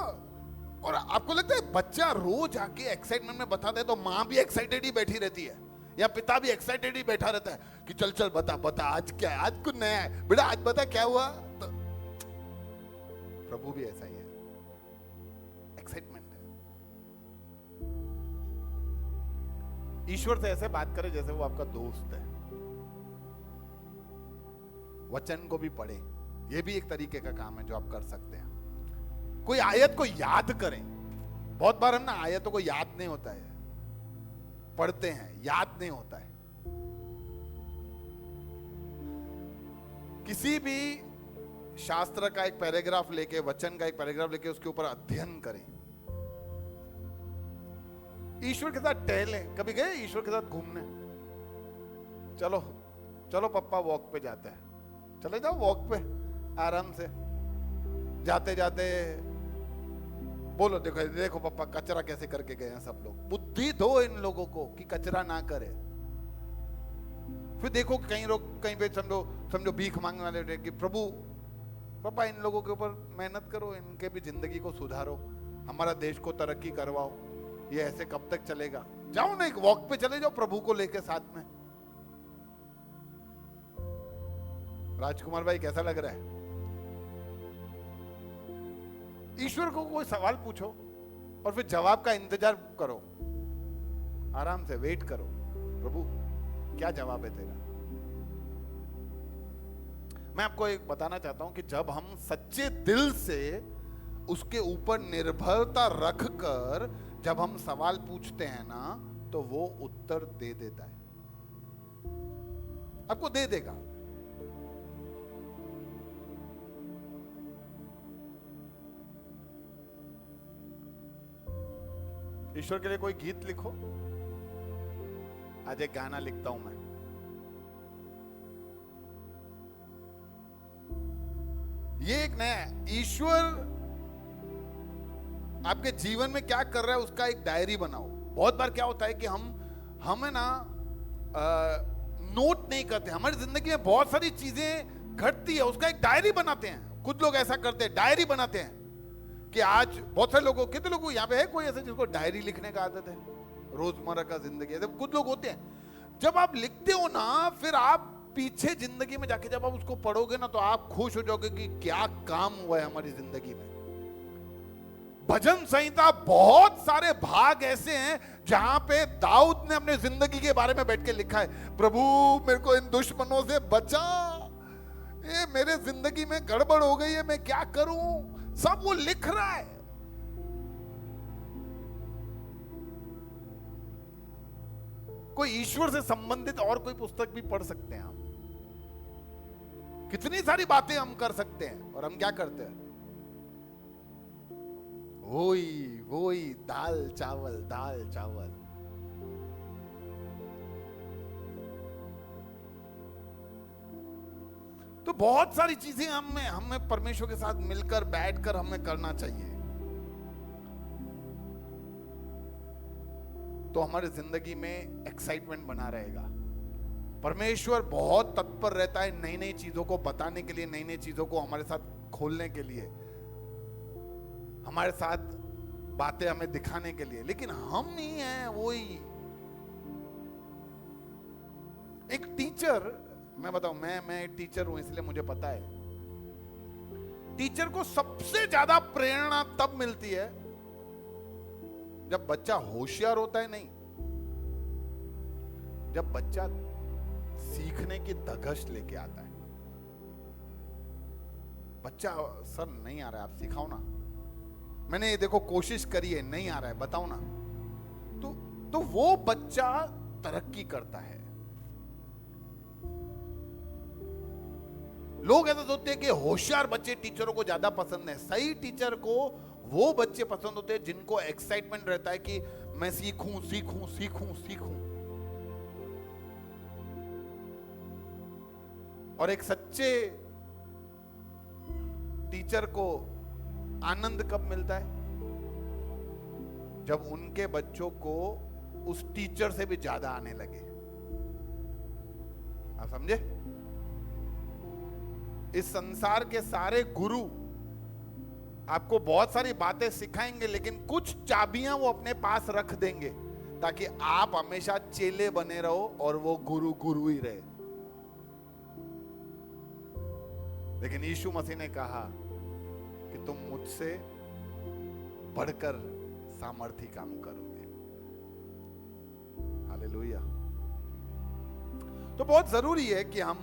[SPEAKER 1] और आपको लगता है बच्चा रोज आके एक्साइटमेंट में बताता है तो माँ भी एक्साइटेड ही बैठी रहती है, या पिता भी एक्साइटेड ही बैठा रहता है कि चल चल बता बता आज क्या है, आज कुछ नया है बेटा, आज बता क्या हुआ। तो प्रभु भी ऐसा ही है, एक्साइटमेंट है। ईश्वर से ऐसे बात करे जैसे वो आपका दोस्त है। वचन को भी पढ़े, ये भी एक तरीके का काम है जो आप कर सकते हैं। कोई आयत को याद करें। बहुत बार हम ना आयतों को याद नहीं होता है, पढ़ते हैं याद नहीं होता है। किसी भी शास्त्र का एक पैराग्राफ लेके, वचन का एक पैराग्राफ लेके उसके ऊपर अध्ययन करें। ईश्वर के साथ टहलें। कभी गए ईश्वर के साथ घूमने? चलो चलो पप्पा वॉक पे जाते हैं, चले जाओ वॉक पे आराम से। जाते जाते बोलो देखो देखो पापा कचरा कैसे करके गए हैं सब लोग। बुद्धि दो इन लोगों को कि कचरा ना करे। फिर देखो कहीं लोग कहीं पे समझो भीख मांगने वाले कि प्रभु पापा इन लोगों के ऊपर मेहनत करो, इनके भी जिंदगी को सुधारो, हमारा देश को तरक्की करवाओ, ये ऐसे कब तक चलेगा। जाओ ना एक वॉक पे चले जाओ प्रभु को लेके साथ में। राजकुमार भाई कैसा लग रहा है? ईश्वर को कोई सवाल पूछो और फिर जवाब का इंतजार करो, आराम से वेट करो, प्रभु क्या जवाब है तेरा। मैं आपको एक बताना चाहता हूं कि जब हम सच्चे दिल से उसके ऊपर निर्भरता रखकर जब हम सवाल पूछते हैं ना, तो वो उत्तर दे देता है, आपको दे देगा। ईश्वर के लिए कोई गीत लिखो। आज एक गाना लिखता हूं मैं। ये एक नया ईश्वर आपके जीवन में क्या कर रहा है उसका एक डायरी बनाओ। बहुत बार क्या होता है कि हमें ना नोट नहीं करते। हमारी जिंदगी में बहुत सारी चीजें घटती है, उसका एक डायरी बनाते हैं। कुछ लोग ऐसा करते हैं, डायरी बनाते हैं कि आज बहुत सारे लोगों, कितने लोगों यहाँ पे है कोई ऐसे जिसको डायरी लिखने का आदत है, रोजमर्रा का जिंदगी है? कुछ लोग होते हैं। जब आप लिखते हो ना, फिर आप पीछे जिंदगी में जाके जब आप उसको पढ़ोगे ना, तो आप खुश हो जाओगे कि क्या काम हुआ है हमारी जिंदगी में। भजन संहिता बहुत सारे भाग ऐसे हैं जहां पे दाऊद ने अपने जिंदगी के बारे में बैठ के लिखा है, प्रभु मेरे को इन दुश्मनों से बचा, ये मेरे जिंदगी में गड़बड़ हो गई है, मैं क्या करूं, सब वो लिख रहा है। कोई ईश्वर से संबंधित और कोई पुस्तक भी पढ़ सकते हैं आप। कितनी सारी बातें हम कर सकते हैं, और हम क्या करते हैं? वही दाल चावल दाल चावल। तो बहुत सारी चीजें हमें परमेश्वर के साथ मिलकर बैठकर हमें करना चाहिए, तो हमारी जिंदगी में एक्साइटमेंट बना रहेगा। परमेश्वर बहुत तत्पर रहता है नई नई चीजों को बताने के लिए, नई नई चीजों को हमारे साथ खोलने के लिए, हमारे साथ बातें हमें दिखाने के लिए, लेकिन हम नहीं है वही। एक टीचर, मैं बताऊं, मैं एक टीचर हूं इसलिए मुझे पता है, टीचर को सबसे ज्यादा प्रेरणा तब मिलती है जब बच्चा होशियार होता है, नहीं, जब बच्चा सीखने की धगश लेके आता है। बच्चा, सर नहीं आ रहा है, आप सिखाओ ना, मैंने ये देखो कोशिश करी है, नहीं आ रहा है, बताओ ना, तो वो बच्चा तरक्की करता है। लोग ऐसा सोचते हैं कि होशियार बच्चे टीचरों को ज्यादा पसंद है। सही टीचर को वो बच्चे पसंद होते हैं जिनको एक्साइटमेंट रहता है कि मैं सीखूं सीखूं सीखूं सीखूं। और एक सच्चे टीचर को आनंद कब मिलता है? जब उनके बच्चों को उस टीचर से भी ज्यादा आने लगे। आप समझे? इस संसार के सारे गुरु आपको बहुत सारी बातें सिखाएंगे, लेकिन कुछ चाबियां वो अपने पास रख देंगे ताकि आप हमेशा चेले बने रहो और वो गुरु गुरु ही रहे। लेकिन यीशु मसीह ने कहा कि तुम मुझसे बढ़कर सामर्थी काम करोगे। हालेलुया। तो बहुत जरूरी है कि हम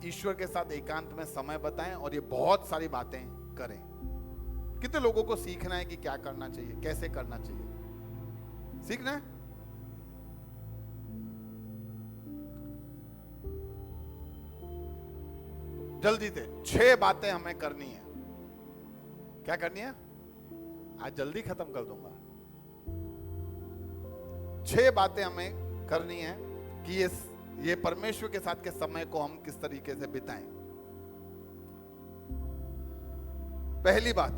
[SPEAKER 1] ईश्वर के साथ एकांत में समय बताएं और ये बहुत saरी बातें करें। कितने लोगों को सीखना है कि क्या करना चाहिए, कैसे करना चाहिए? सीखना है। जल्दी से 6 बातें हमें करनी है। क्या करनी है? आज जल्दी खत्म कर दूंगा। 6 बातें हमें करनी है कि ये परमेश्वर के साथ के समय को हम किस तरीके से बिताएं। पहली बात,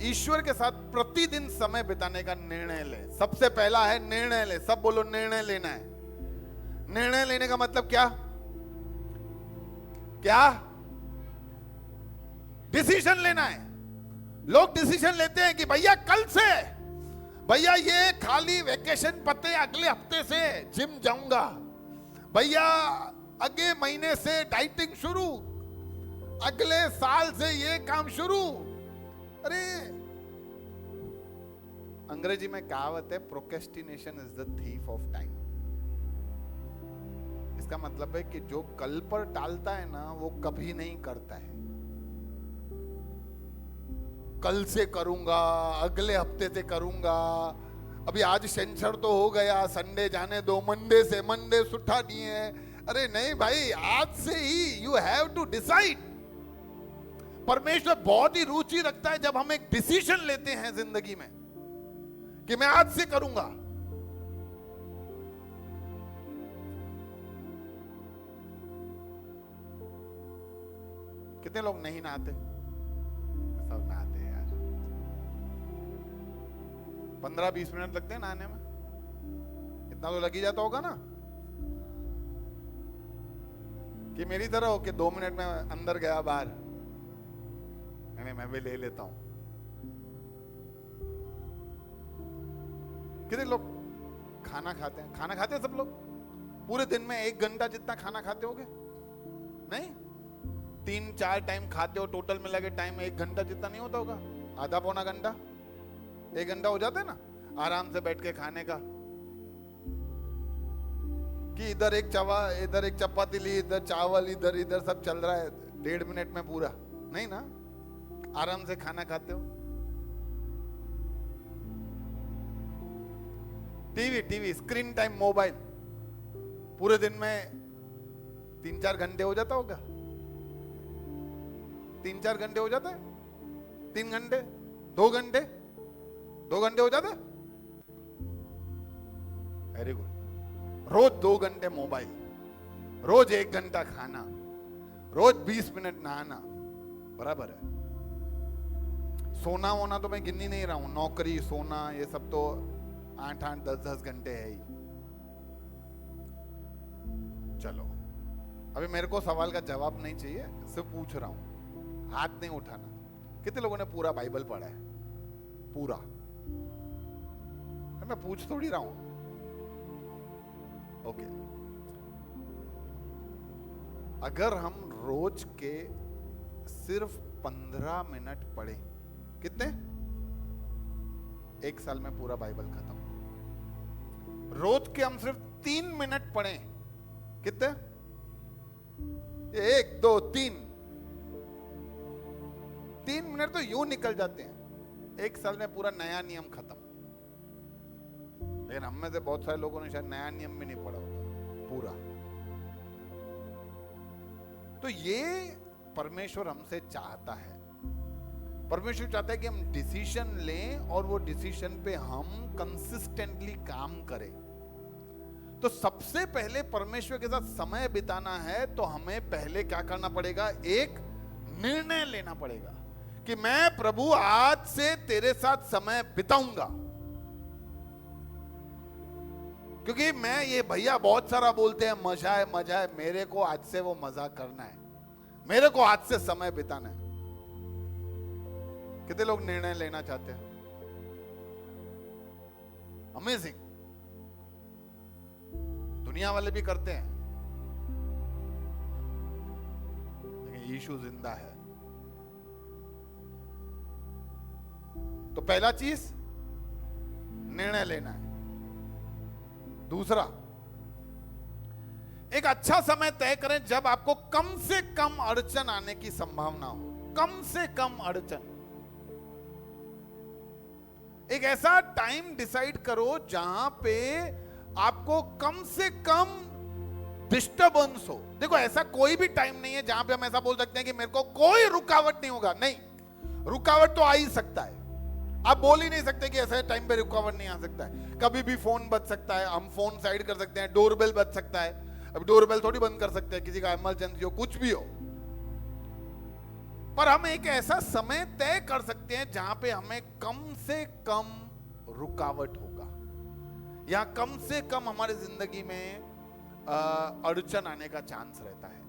[SPEAKER 1] ईश्वर के साथ प्रतिदिन समय बिताने का निर्णय ले। सबसे पहला है निर्णय ले। सब बोलो, निर्णय लेना है। निर्णय लेने का मतलब क्या? क्या? डिसीजन लेना है। लोग डिसीजन लेते हैं कि भैया कल से, भैया ये खाली वेकेशन पते अगले हफ्ते से जिम जाऊंगा, भैया अगले महीने से डाइटिंग शुरू, अगले साल से ये काम शुरू। अरे अंग्रेजी में कहावत है, procrastination is the thief of time. इसका मतलब है कि जो कल पर टालता है ना, वो कभी नहीं करता है। कल से करूंगा, अगले हफ्ते से करूंगा, अभी आज शनिवार तो हो गया, संडे जाने दो, मंडे सुठा नहीं है। अरे नहीं भाई, आज से ही यू हैव टू डिसाइड। परमेश्वर बहुत ही रुचि रखता है जब हम एक डिसीजन लेते हैं जिंदगी में कि मैं आज से करूंगा। कितने लोग नहीं नहाते? सब नहाते हैं यार। 15-20 मिनट लगते हैं नहाने में। इतना तो लग ही जाता होगा ना कि मेरी तरह हो कि 2 मिनट में अंदर गया बाहर। नहीं, मैं भी ले लेता हूं। कितने लोग खाना खाते हैं? खाना खाते हैं सब लोग? पूरे दिन में 1 घंटा जितना खाना खाते होगे? नहीं, 3-4 टाइम खाते हो, टोटल में लगे टाइम 1 घंटा जितना नहीं होता होगा। आधा पौना घंटा, 1 घंटा हो जाता है ना आराम से बैठ के खाने का। कि इधर एक चपाती ली, इधर चावल, इधर सब चल रहा है 1.5 मिनट में पूरा। नहीं ना, आराम से खाना खाते हो। टीवी, स्क्रीन टाइम, मोबाइल, पूरे दिन में 3-4 घंटे हो जाता होगा। 3-4 घंटे हो जाता है? 3 घंटे, 2 घंटे, 2 घंटे हो जाते? Very good. रोज 2 घंटे मोबाइल, रोज 1 घंटा खाना, रोज 20 मिनट नहाना, बराबर है। सोना वोना तो मैं गिन ही नहीं रहा हूं। नौकरी, सोना, ये सब तो 8-8, 10-10 घंटे है ही। चलो, अभी मेरे को सवाल का जवाब नहीं चाहिए, सिर्फ पूछ रहा हूं। हाथ नहीं उठाना। कितने लोगों ने पूरा बाइबल पढ़ा है? पूरा? मैं पूछ थोड़ी रहा हूं। ओके, अगर हम रोज के सिर्फ 15 मिनट पढ़े, कितने? 1 साल में पूरा बाइबल खत्म। रोज के हम सिर्फ 3 मिनट पढ़ें, कितने? 1, 2, 3 मिनट तो यूं निकल जाते हैं। 1 साल में पूरा नया नियम खत्म। लेकिन हम में से बहुत सारे लोगों ने शायद नया नियम भी नहीं पढ़ा होगा पूरा। तो ये परमेश्वर हमसे चाहता है। परमेश्वर चाहता है कि हम डिसीजन लें और वो डिसीजन पे हम कंसिस्टेंटली काम करें। तो सबसे पहले परमेश्वर के साथ समय बिताना है तो हमें पहले क्या करना पड़ेगा? एक निर्णय लेना पड़ेगा कि मैं प्रभु आज से तेरे साथ समय बिताऊंगा, क्योंकि मैं ये भैया बहुत सारा बोलते हैं मजा है मजा है, मेरे को आज से वो मजा करना है, मेरे को आज से समय बिताना है। कितने लोग निर्णय लेना चाहते हैं? अमेजिंग। दुनिया वाले भी करते हैं, लेकिन यीशु जिंदा है। तो पहला चीज निर्णय लेना है। दूसरा, एक अच्छा समय तय करें जब आपको कम से कम अड़चन आने की संभावना हो। कम से कम अड़चन। एक ऐसा टाइम डिसाइड करो जहां पे आपको कम से कम डिस्टर्बेंस हो। देखो, ऐसा कोई भी टाइम नहीं है जहां पे हम ऐसा बोल सकते हैं कि मेरे को कोई रुकावट नहीं होगा। नहीं, रुकावट तो आ ही सकता है। आप बोल ही नहीं सकते कि ऐसे टाइम पे रुकावट नहीं आ सकता है। कभी भी फोन बज सकता है, हम फोन साइड कर सकते हैं, डोरबेल बज सकता है। अब डोरबेल थोड़ी बंद कर सकते हैं, किसी का इमरजेंसी हो, कुछ भी हो। पर हम एक ऐसा समय तय कर सकते हैं जहां पे हमें कम से कम रुकावट होगा, या कम से कम हमारी जिंदगी में अड़चन आने का चांस रहता है।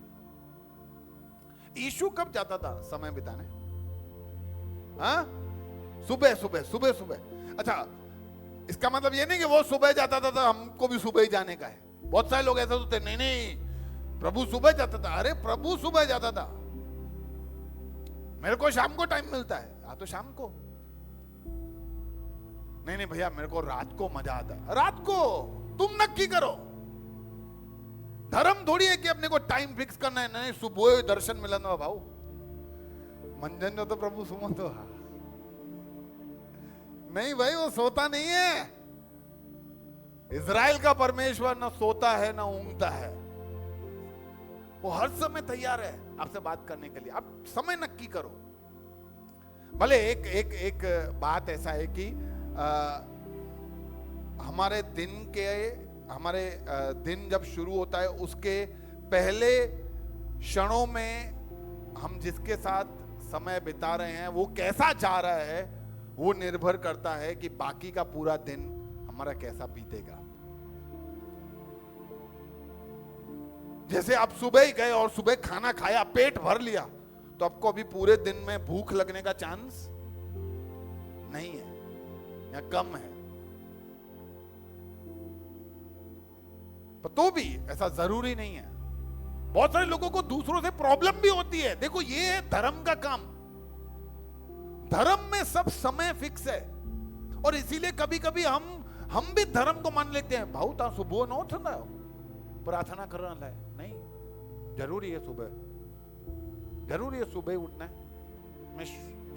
[SPEAKER 1] यीशु कब जाता था समय बिताने? हाँ, सुबह सुबह सुबह सुबह। अच्छा, इसका मतलब ये नहीं कि वो सुबह जाता था तो हमको भी सुबह ही जाने का है। बहुत सारे लोग ऐसा सोचते, नहीं नहीं प्रभु सुबह जाता था। अरे प्रभु सुबह जाता था, मेरे को शाम को टाइम मिलता है। हाँ, तो शाम को। नहीं नहीं भैया, मेरे को रात को मजा आता है। रात को तुम नक्की करो। धर्म थोड़ी है कि अपने को टाइम फिक्स करना है। नहीं, सुबह दर्शन मिलना भाऊ, मंजन जो तो प्रभु सुमो तो। हाँ, नहीं भाई, वो सोता नहीं है। इज़राइल का परमेश्वर ना सोता है ना ऊँगता है। वो हर समय तैयार है आपसे बात करने के लिए। आप समय नक्की करो। भले एक बात ऐसा है कि हमारे दिन जब शुरू होता है, उसके पहले क्षणों में हम जिसके साथ समय बिता रहे हैं वो कैसा जा रहा है, वो निर्भर करता है कि बाकी का पूरा दिन हमारा कैसा बीतेगा। जैसे आप सुबह ही गए और सुबह खाना खाया, पेट भर लिया, तो आपको अभी पूरे दिन में भूख लगने का चांस नहीं है या कम है। पर तो भी ऐसा जरूरी नहीं है। बहुत सारे लोगों को दूसरों से प्रॉब्लम भी होती है। देखो, ये है धर्म का काम। धर्म में सब समय फिक्स है, और इसीलिए कभी कभी हम भी धर्म को मान लेते हैं। भाऊ ता सुबह न उठना प्रार्थना करना है। नहीं, जरूरी है सुबह, जरूरी है सुबह उठना है। मैं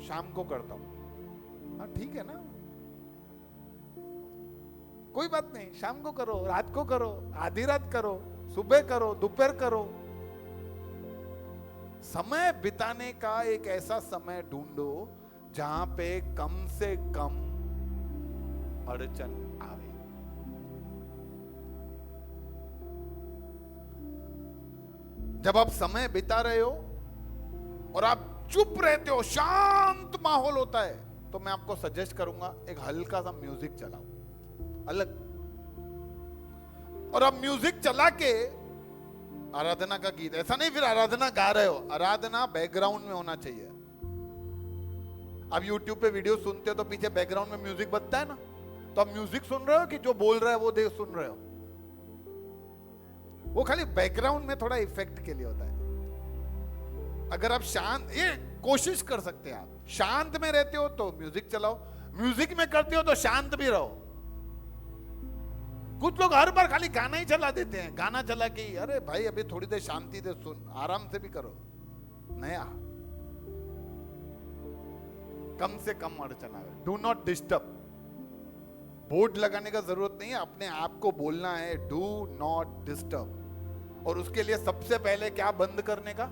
[SPEAKER 1] शाम को करता हूं। हाँ, ठीक है ना, कोई बात नहीं। शाम को करो, रात को करो, आधी रात करो, सुबह करो, दोपहर करो। समय बिताने का एक ऐसा समय ढूंढो जहां पे कम से कम अड़चन आवे। जब आप समय बिता रहे हो और आप चुप रहते हो, शांत माहौल होता है, तो मैं आपको सजेस्ट करूंगा एक हल्का सा म्यूजिक चलाओ, अलग। और अब म्यूजिक चला के आराधना का गीत, ऐसा नहीं फिर आराधना गा रहे हो, आराधना बैकग्राउंड में होना चाहिए। अब YouTube पे वीडियो सुनते हो तो पीछे बैकग्राउंड में म्यूजिक बजता है ना, तो आप म्यूजिक सुन रहे हो कि जो बोल रहा है वो देख सुन रहे हो? वो खाली बैकग्राउंड में थोड़ा इफेक्ट के लिए होता है। अगर आप शांत, ये कोशिश कर सकते हैं, आप शांत में रहते हो तो म्यूजिक चलाओ, म्यूजिक में करते हो तो शांत भी रहो। कुछ लोग हर बार खाली गाना ही चला देते हैं, गाना चला के अरे भाई अभी थोड़ी देर शांति से सुन, आराम से भी करो। नया, कम से कम अड़चन आवे, डू नॉट डिस्टर्ब। बोर्ड लगाने का जरूरत नहीं है, अपने आप को बोलना है डू नॉट डिस्टर्ब। और उसके लिए सबसे पहले क्या बंद करने का?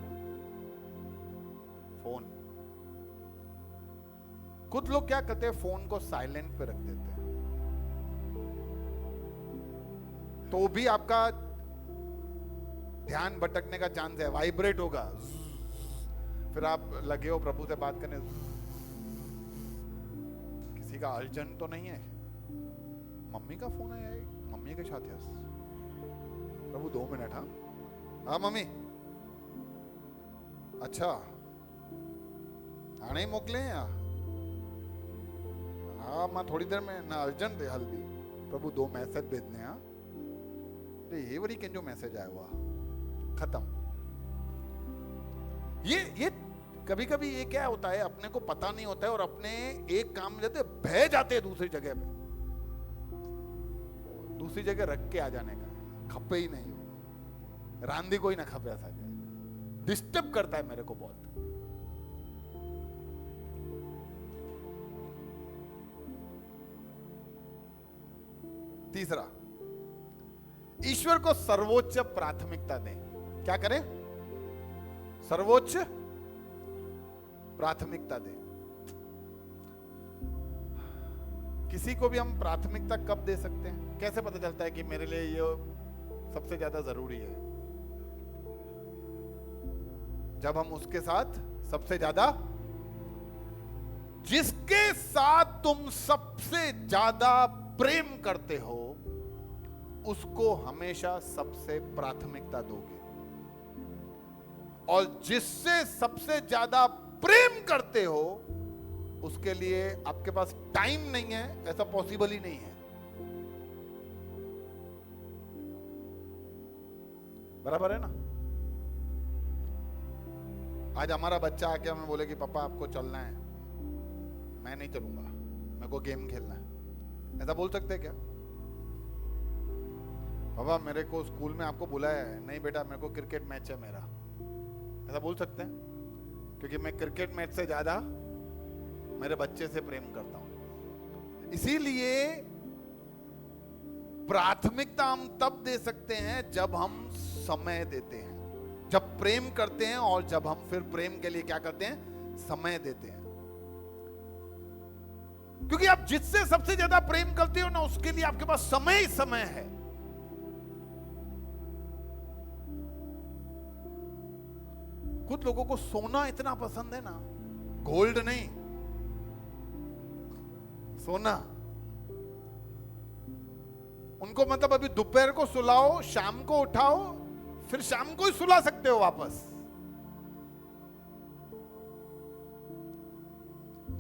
[SPEAKER 1] फोन। कुछ लोग क्या करते हैं, फोन को साइलेंट पे रख देते हैं, तो भी आपका ध्यान भटकने का चांस है, वाइब्रेट होगा, फिर आप लगे हो प्रभु से बात करने, किसी का अर्जेंट तो नहीं है? मम्मी का फोन आया है, मम्मी के साथ है प्रभु 2 मिनट। हाँ हाँ मम्मी, अच्छा आने ही मोकले हैं या? हाँ मैं थोड़ी देर में ना, अर्जेंट है हल्दी प्रभु 2 मैसेज भेजने। हाँ ये वरी के जो मैसेज आया हुआ खत्म। ये कभी कभी ये क्या होता है, अपने को पता नहीं होता है और अपने एक काम में जाते बह जाते हैं दूसरी जगह पे, दूसरी जगह रख के आ जाने का, खपे ही नहीं हो, रांधी कोई ना खपे, ऐसा डिस्टर्ब करता है मेरे को बहुत। तीसरा, ईश्वर को सर्वोच्च प्राथमिकता दें। क्या करें? सर्वोच्च प्राथमिकता दें। किसी को भी हम प्राथमिकता कब दे सकते हैं? कैसे पता चलता है कि मेरे लिए ये सबसे ज्यादा जरूरी है? जब हम उसके साथ सबसे ज्यादा, जिसके साथ तुम सबसे ज्यादा प्रेम करते हो उसको हमेशा सबसे प्राथमिकता दोगे, और जिससे सबसे ज्यादा प्रेम करते हो उसके लिए आपके पास टाइम नहीं है, ऐसा पॉसिबल ही नहीं है। बराबर है ना? आज हमारा बच्चा आके हमें बोले कि पापा आपको चलना है, मैं नहीं चलूंगा, मेरे को गेम खेलना है, ऐसा बोल सकते हैं क्या? पापा मेरे को स्कूल में आपको बुलाया है, नहीं बेटा मेरे को क्रिकेट मैच है मेरा, ऐसा बोल सकते हैं? क्योंकि मैं क्रिकेट मैच से ज्यादा मेरे बच्चे से प्रेम करता हूं। इसीलिए प्राथमिकता हम तब दे सकते हैं जब हम समय देते हैं, जब प्रेम करते हैं, और जब हम फिर प्रेम के लिए क्या करते हैं? समय देते हैं। क्योंकि आप जिससे सबसे ज्यादा प्रेम करते हो ना, उसके लिए आपके पास समय ही समय है। कुछ लोगों को सोना इतना पसंद है ना, गोल्ड नहीं, सोना। उनको मतलब अभी दोपहर को सुलाओ, शाम को उठाओ, फिर शाम को ही सुला सकते हो वापस।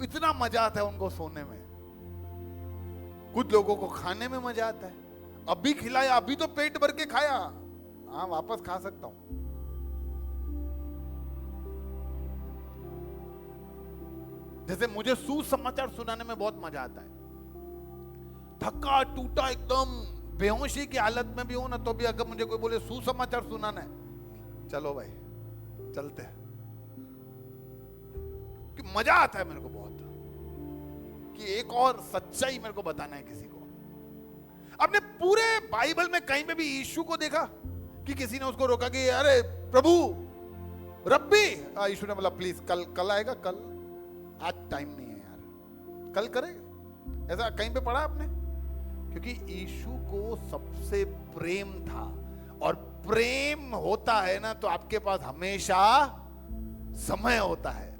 [SPEAKER 1] इतना मजा आता है उनको सोने में। कुछ लोगों को खाने में मजा आता है, अभी खिलाया, अभी तो पेट भर के खाया, हाँ वापस खा सकता हूं। जैसे मुझे सुसमाचार सुनाने में बहुत मजा आता है। थका टूटा एकदम बेहोशी की हालत में भी हूं ना, तो भी अगर मुझे कोई बोले सुसमाचार सुनाना है, चलो भाई चलते हैं, कि मजा आता है मेरे को बहुत, कि एक और सच्चाई मेरे को बताना है किसी को। आपने पूरे बाइबल में कहीं पे भी यीशु को देखा कि किसी ने उसको रोका कि अरे प्रभु रब्बी? यीशु ने बोला प्लीज कल आएगा, कल, आज टाइम नहीं है यार, कल करेगा? ऐसा कहीं पे पढ़ा आपने? क्योंकि यीशु को सबसे प्रेम था, और प्रेम होता है ना तो आपके पास हमेशा समय होता है।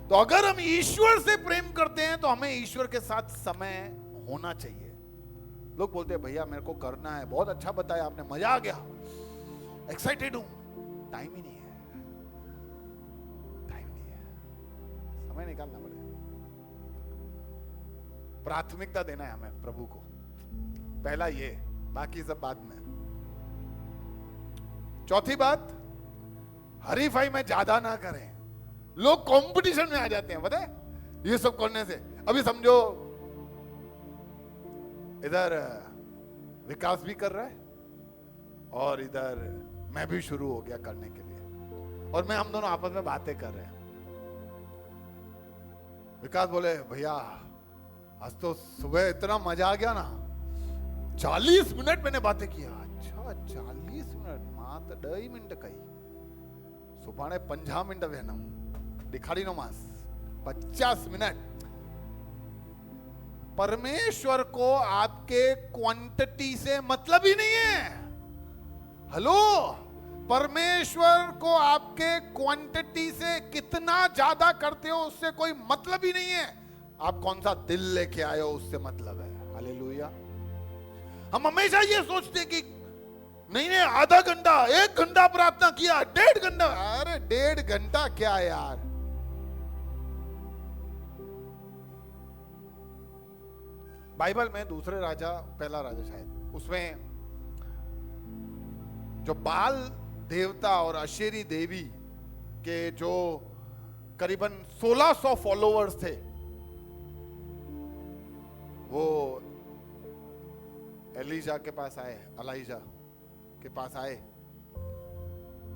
[SPEAKER 1] तो अगर हम ईश्वर से प्रेम करते हैं तो हमें ईश्वर के साथ समय होना चाहिए। लोग बोलते हैं भैया मेरे को करना है, बहुत अच्छा बताया आपने, मजा आ गया, एक्साइटेड हूं, टाइम ही नहीं है, समय निकालना पड़ेगा। प्राथमिकता देना है हमें प्रभु को, पहला ये, बाकी सब बाद में। चौथी बात, हरीफाई में ज्यादा ना करें। लोग कंपटीशन में आ जाते हैं, पता है, ये सब करने से। अभी समझो इधर विकास भी कर रहा है और इधर मैं भी शुरू हो गया करने के लिए, और मैं, हम दोनों आपस में बातें कर रहे हैं। विकास बोले भैया आज तो सुबह इतना मजा आ गया ना, 40 मिनट मैंने बातें किया। अच्छा 40 मिनट, मात्र 2 मिनट कही, सुबह 50 मिनट वेना दिखाड़ी नो मास 50 मिनट। परमेश्वर को आपके क्वांटिटी से मतलब ही नहीं है। हेलो, परमेश्वर को आपके क्वांटिटी से कितना ज्यादा करते हो उससे कोई मतलब ही नहीं है। आप कौन सा दिल लेके आए हो उससे मतलब है। हालेलुया। हम हमेशा ये सोचते कि नहीं नहीं आधा घंटा 1 घंटा प्रार्थना किया, 1.5 घंटा, अरे 1.5 घंटा क्या यार। बाइबल में दूसरे राजा, पहला राजा शायद, उसमें जो बाल देवता और अशेरी देवी के जो करीबन 1600 फॉलोअर्स थे, वो एलिजा के पास आए, एलाइजा के पास आए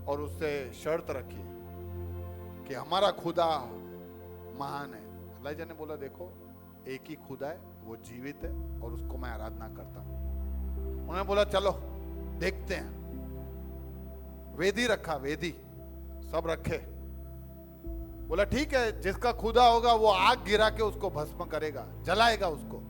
[SPEAKER 1] और उससे शर्त रखी कि हमारा खुदा महान है। एलाइजा ने बोला देखो एक ही खुदा है, वो जीवित है और उसको मैं आराधना करता हूं। उन्होंने बोला चलो देखते हैं। वेदी रखा, वेदी सब रखे। बोला ठीक है, जिसका खुदा होगा वो आग गिरा के उसको भस्म करेगा, जलाएगा उसको।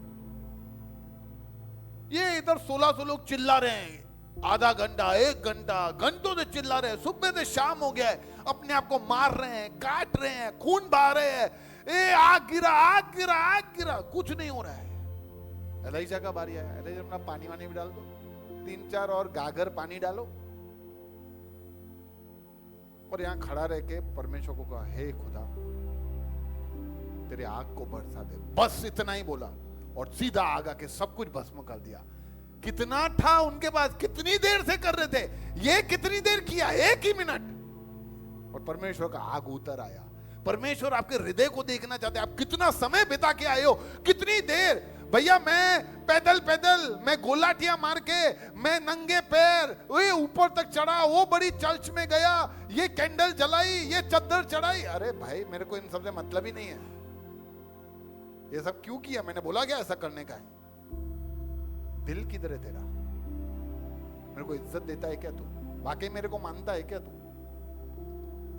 [SPEAKER 1] ये इधर 1600 लोग चिल्ला रहे हैं, आधा घंटा 1 घंटा, घंटों से चिल्ला रहे हैं। सुबह से शाम हो गया है, अपने आप को मार रहे हैं, काट रहे हैं, खून बहा रहे हैं। ए आग गिरा, आग गिरा, आग गिरा, कुछ नहीं हो रहा है। एलिजा का बारी आया। एलिजा अपना पानी वानी भी डाल दो, 3-4 और गागर पानी डालो। और यहां खड़ा रह के परमेश्वर को कहा, हे खुदा तेरे आग को बरसा दे। बस इतना ही बोला और सीधा आग आके सब कुछ भस्म कर दिया। कितना था उनके पास, कितनी देर से कर रहे थे ये, कितनी देर किया, 1 ही मिनट, और परमेश्वर का आग उतर आया। परमेश्वर आपके हृदय को देखना चाहते हैं। आप कितना समय बिता के आए हो, कितनी देर। भैया मैं पैदल पैदल, मैं गोलाटियां मार के, मैं नंगे पैर वो ऊपर तक चढ़ा, वो बड़ी चर्च में गया, ये कैंडल जलाई, ये चद्दर चढ़ाई। अरे भाई मेरे को इन सबसे मतलब ही नहीं है। ये सब क्यों किया? मैंने बोला क्या ऐसा करने का है? दिल किधर है तेरा? मेरे को इज्जत देता है क्या तू? वाकई मेरे को मानता है क्या तू?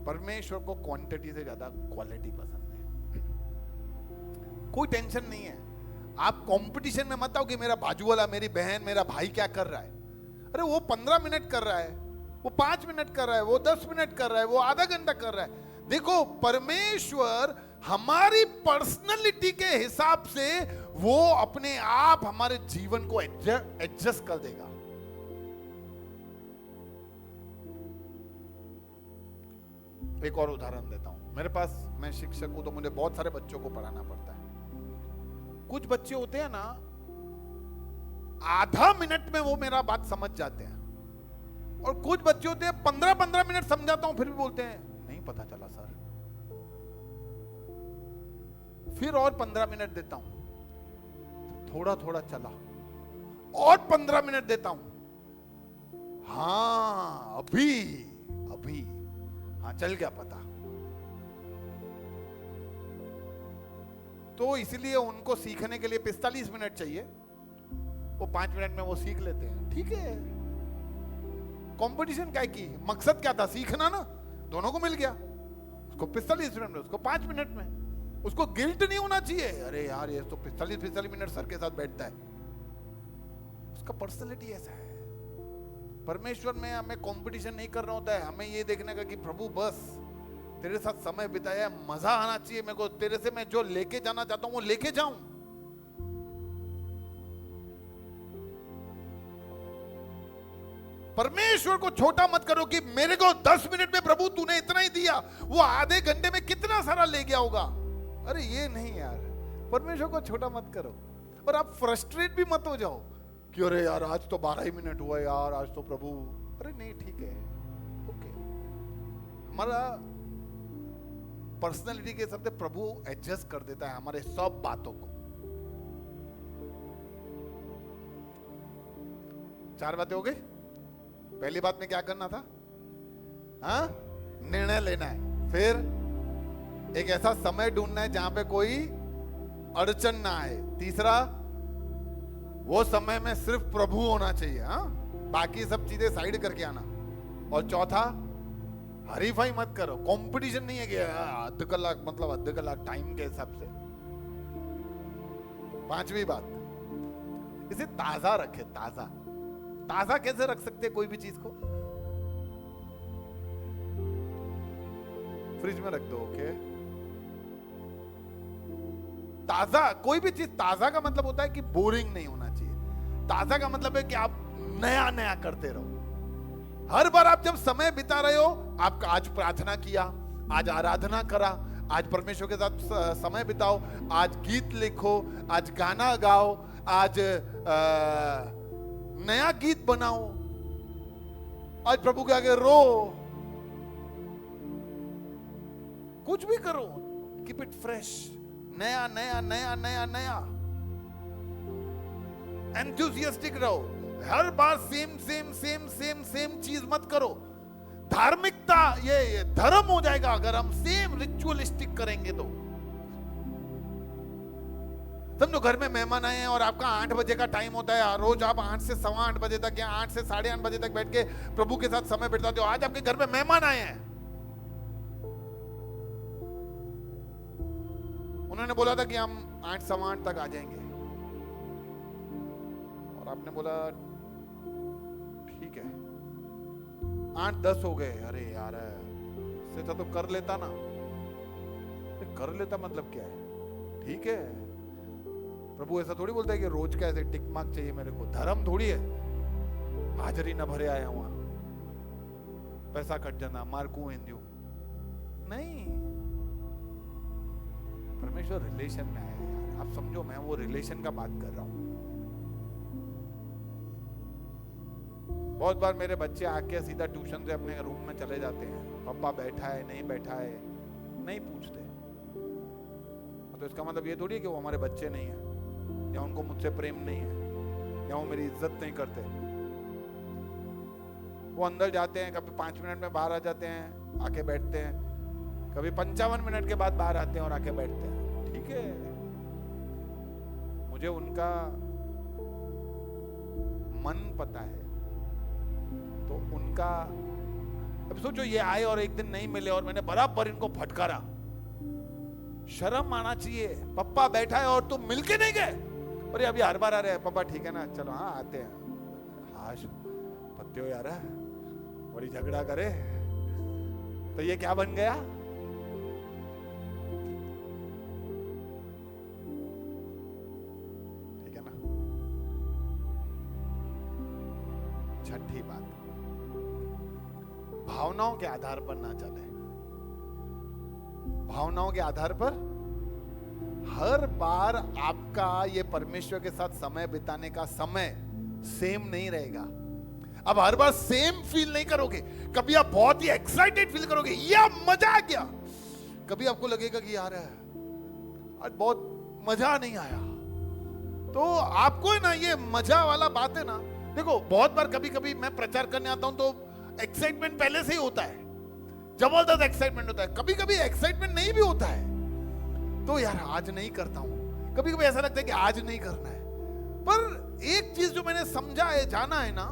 [SPEAKER 1] परमेश्वर को क्वांटिटी से ज्यादा क्वालिटी पसंद है। कोई टेंशन नहीं है। आप कंपटीशन में मत आओ कि मेरा बाजू वाला, मेरी बहन, मेरा भाई क्या कर रहा है। अरे वो 15 मिनट कर रहा है, वो 5 मिनट कर रहा है, वो 10 मिनट कर रहा है, वो आधा घंटा कर रहा है। देखो परमेश्वर हमारी पर्सनैलिटी के हिसाब से वो अपने आप हमारे जीवन को एडजस्ट कर देगा। एक और उदाहरण देता हूं। मेरे पास, मैं शिक्षक हूं तो मुझे बहुत सारे बच्चों को पढ़ाना पड़ता है। कुछ बच्चे होते हैं ना, आधा मिनट में वो मेरा बात समझ जाते हैं, और कुछ बच्चे होते हैं 15-15 मिनट समझाता हूं फिर भी बोलते हैं नहीं पता चला सर। फिर और 15 मिनट देता हूं, थोड़ा थोड़ा चला, और 15 मिनट देता हूं, हाँ अभी अभी हाँ चल गया पता। तो इसलिए उनको सीखने के लिए 45 मिनट चाहिए, वो 5 मिनट में वो सीख लेते हैं। ठीक है, कंपटीशन क्या की, मकसद क्या था? सीखना ना, दोनों को मिल गया। उसको 45 मिनट में, उसको 5 मिनट में। उसको गिल्ट नहीं होना चाहिए, अरे यार ये तो 45 मिनट सर के साथ बैठता है। उसका पर्सनैलिटी ऐसा है। परमेश्वर में हमें कंपटीशन नहीं करना होता है, हमें ये देखने का कि प्रभु बस तेरे साथ समय बिताया, मजा आना चाहिए मेरे को, तेरे से मैं जो लेके जाना चाहता हूं वो लेके जाऊं। परमेश्वर को छोटा मत करो कि मेरे को 10 मिनट में प्रभु तूने इतना ही दिया, वो आधे घंटे में कितना सारा ले गया होगा। अरे ये नहीं यार, परमेश्वर को छोटा मत करो। और आप फ्रस्ट्रेट भी मत हो जाओ कि अरे यार आज तो 12 ही मिनट हुआ यार, आज तो प्रभु, अरे नहीं ठीक है, ओके। हमारा पर्सनालिटी के हिसाब से प्रभु एडजस्ट कर देता है हमारे सब बातों को। 4 बातें हो गई। पहली बात में क्या करना था? हाँ, निर्णय लेना है। फिर एक ऐसा समय ढूंढना है जहां पे कोई अड़चन ना आए। तीसरा, वो समय में सिर्फ प्रभु होना चाहिए, हाँ, बाकी सब चीजें साइड करके आना। और चौथा, हरीफाई मत करो, कंपटीशन नहीं है कि आध कलाक, मतलब आध कलाक टाइम के हिसाब से। 5वीं बात, इसे ताजा रखे। ताजा ताजा कैसे रख सकते हैं कोई भी चीज को? फ्रिज में रख दो, ओके। ताजा, कोई भी चीज ताजा का मतलब होता है कि बोरिंग नहीं होना चाहिए। ताजा का मतलब है कि आप नया नया करते रहो। हर बार आप जब समय बिता रहे हो, आपका आज प्रार्थना किया, आज आराधना करा, आज परमेश्वर के साथ समय बिताओ, आज गीत लिखो, आज गाना गाओ, आज नया गीत बनाओ, आज प्रभु के आगे रो, कुछ भी करो, कीप इट फ्रेश, नया नया नया नया नया, एंथुसियास्टिक रहो। हर बार same same same same same चीज मत करो। धार्मिकता ये धर्म हो जाएगा अगर हम सेम रिचुअलिस्टिक करेंगे तो। समझो घर में मेहमान आए हैं और आपका 8 बजे का टाइम होता है, रोज आप 8 से 8:15 बजे तक या 8 से 8:30 बजे तक बैठ के प्रभु के साथ समय बिताते हो। आज आपके घर में मेहमान आए हैं, उन्होंने बोला था कि हम 8 सवा 8 तक आ जाएंगे, और आपने बोला ठीक है। 8:10 हो गए, अरे यार इससे तो कर लेता ना। कर लेता मतलब क्या है? ठीक है, प्रभु ऐसा थोड़ी बोलता है कि रोज का ऐसे टिक मार्क चाहिए मेरे को। धर्म थोड़ी है हाजरी न भरे आया हुआ, पैसा कट जाना, मार्कू हिंदू नहीं। परमेश्वर रिलेशन में आया यार, आप समझो, मैं वो रिलेशन का बात कर रहा हूं। बहुत बार मेरे बच्चे आके सीधा ट्यूशन से अपने रूम में चले जाते हैं, पापा बैठा है नहीं बैठा है नहीं पूछते। तो इसका मतलब ये थोड़ी है कि वो हमारे बच्चे नहीं है, या उनको मुझसे प्रेम नहीं है, या वो मेरी इज्जत नहीं करते। वो अंदर जाते हैं, कभी 5 मिनट में बाहर आ जाते हैं, आके बैठते हैं, कभी 55 मिनट के बाद बाहर आते हैं और आके बैठते हैं। ठीक है, मुझे उनका मन पता है, तो उनका अब सोचो ये आए और एक दिन नहीं मिले और मैंने बराबर इनको फटकारा, शर्म आना चाहिए। पप्पा बैठा है और तुम मिलके नहीं गए, और ये अभी हर बार आ रहे हैं, पापा ठीक है ना, चलो हाँ आते हैं। हाश पत्ते हो यार, बड़ी झगड़ा करे तो ये क्या बन गया? ठीक है ना। छठी बात, भावनाओं के आधार पर ना चले। भावनाओं के आधार पर हर बार आपका ये परमेश्वर के साथ समय बिताने का समय सेम नहीं रहेगा। अब हर बार सेम फील नहीं करोगे। कभी आप बहुत ही एक्साइटेड फील करोगे, या मजा आ गया। कभी आपको लगेगा कि यार आज बहुत मजा नहीं आया। तो आपको है ना ये मजा वाला बात है ना। देखो बहुत बार कभी कभी मैं प्रचार करने आता हूं तो एक्साइटमेंट पहले से ही होता है, जबरदस्त एक्साइटमेंट होता है। कभी कभी एक्साइटमेंट नहीं भी होता है, तो यार आज नहीं करता हूं। कभी कभी ऐसा लगता है कि आज नहीं करना है। पर एक चीज जो मैंने समझा है, जाना है ना,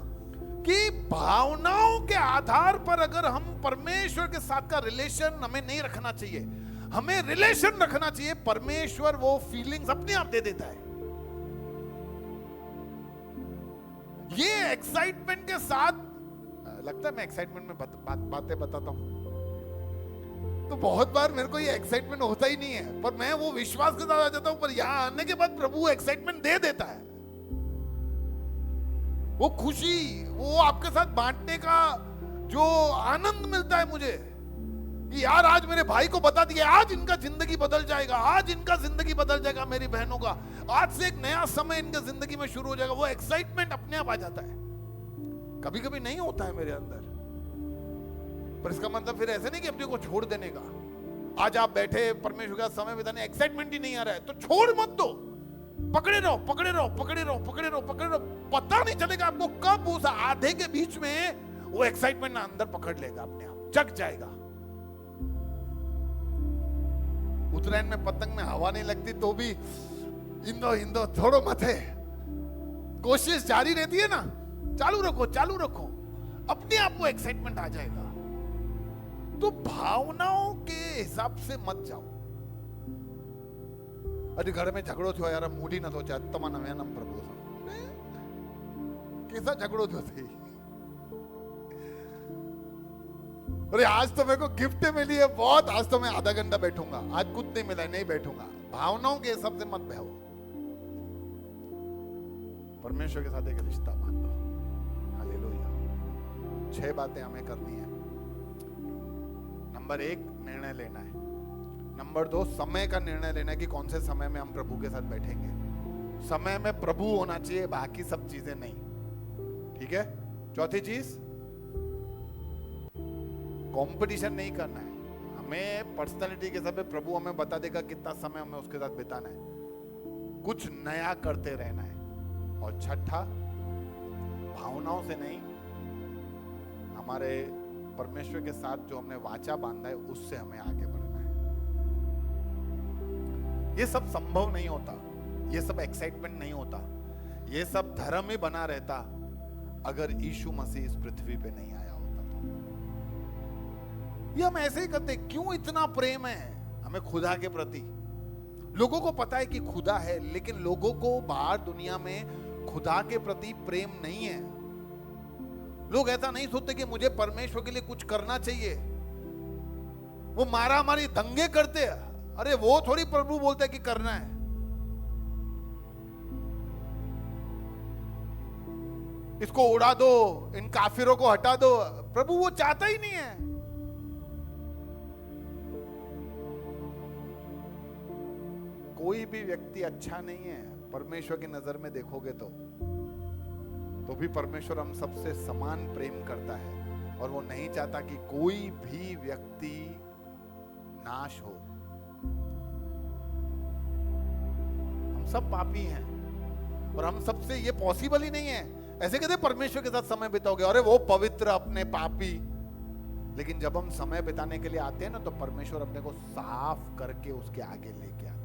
[SPEAKER 1] कि भावनाओं के आधार पर अगर हम परमेश्वर के साथ का रिलेशन हमें नहीं रखना चाहिए। हमें रिलेशन रखना चाहिए, परमेश्वर वो फीलिंग्स अपने आप दे देता है। ये एक्साइटमेंट के साथ लगता है मैं एक्साइटमेंट में बातें बताता हूं तो बहुत बार मेरे को ये एक्साइटमेंट होता ही नहीं है, पर मैं वो विश्वास के साथ आ जाता हूं। पर यहां आने के बाद प्रभु एक्साइटमेंट दे देता है। वो खुशी, वो आपके साथ बांटने का जो आनंद मिलता है मुझे, कि यार आज मेरे भाई को बता दिया, आज इनका जिंदगी बदल जाएगा, आज इनका जिंदगी बदल जाएगा, मेरी बहनों का आज से एक नया समय इनके जिंदगी में शुरू हो जाएगा। वो एक्साइटमेंट अपने आप आ जाता है। कभी कभी नहीं होता है मेरे अंदर, पर इसका मतलब फिर ऐसे नहीं कि अपने को छोड़ देने का। आज आप बैठे परमेश्वर का समय बिताने, एक्साइटमेंट ही नहीं आ रहा है तो छोड़ मत दो, पकड़े रहो पकड़े रहो पकड़े रहो पकड़े रहो पकड़े रहो। पता नहीं चलेगा आपको कब उस आधे के बीच में वो एक्साइटमेंट ना अंदर पकड़ लेगा, अपने आप जग जाएगा। उत्तरायण में पतंग में हवा नहीं लगती तो भी इंदो इंदो थोड़ो मत है, कोशिश जारी रहती है ना, चालू रखो, अपने आप वो एक्साइटमेंट आ जाएगा। तो भावनाओं के हिसाब से मत जाओ। अरे घर में झगड़ो थो यार, मूडी न थो तमाना वेनम प्रभु कैसा झगड़ो थो थी। अरे आज तो मेरे को गिफ्ट मिली है बहुत, आज तो मैं आधा घंटा बैठूंगा, आज कुछ नहीं मिला नहीं बैठूंगा। भावनाओं के हिसाब से मत बहो, परमेश्वर के साथ एक रिश्ता बांध लो। हालेलुया। 6 बातें हमें करनी है। नंबर 1 निर्णय लेना है। नंबर 2 समय का निर्णय लेना है कि कौन से समय में हम प्रभु के साथ बैठेंगे। समय में प्रभु होना चाहिए, बाकी सब चीजें नहीं, ठीक है। चौथी चीज, कंपटीशन नहीं करना है। हमें पर्सनालिटी के हिसाब से प्रभु हमें बता देगा कितना समय हमें उसके साथ बिताना है, कुछ नया करते रहना है। और छठा, भावनाओं से नहीं, हमारे परमेश्वर के साथ जो हमने वाचा बांधा है उससे हमें आगे बढ़ना है। ये सब संभव नहीं होता, ये सब एक्साइटमेंट नहीं होता, ये सब धर्म ही बना रहता अगर यीशु मसीह इस पृथ्वी पे नहीं आया होता तो। ये हम ऐसे ही करते, क्यों इतना प्रेम है हमें खुदा के प्रति। लोगों को पता है कि खुदा है, लेकिन लोगों को बाहर दुनिया में खुदा के प्रति प्रेम नहीं है। लोग ऐसा नहीं सोचते कि मुझे परमेश्वर के लिए कुछ करना चाहिए। वो मारा मारी दंगे करते हैं। अरे वो थोड़ी प्रभु बोलते हैं कि करना है। इसको उड़ा दो, इन काफिरों को हटा दो, प्रभु वो चाहता ही नहीं है। कोई भी व्यक्ति अच्छा नहीं है परमेश्वर की नजर में देखोगे तो भी परमेश्वर हम सबसे समान प्रेम करता है और वो नहीं चाहता कि कोई भी व्यक्ति नाश हो। हम सब पापी हैं और हम सबसे ये पॉसिबल ही नहीं है। ऐसे कहते परमेश्वर के साथ समय बिताओगे, अरे वो पवित्र अपने पापी। लेकिन जब हम समय बिताने के लिए आते हैं ना, तो परमेश्वर अपने को साफ करके उसके आगे लेके आता है।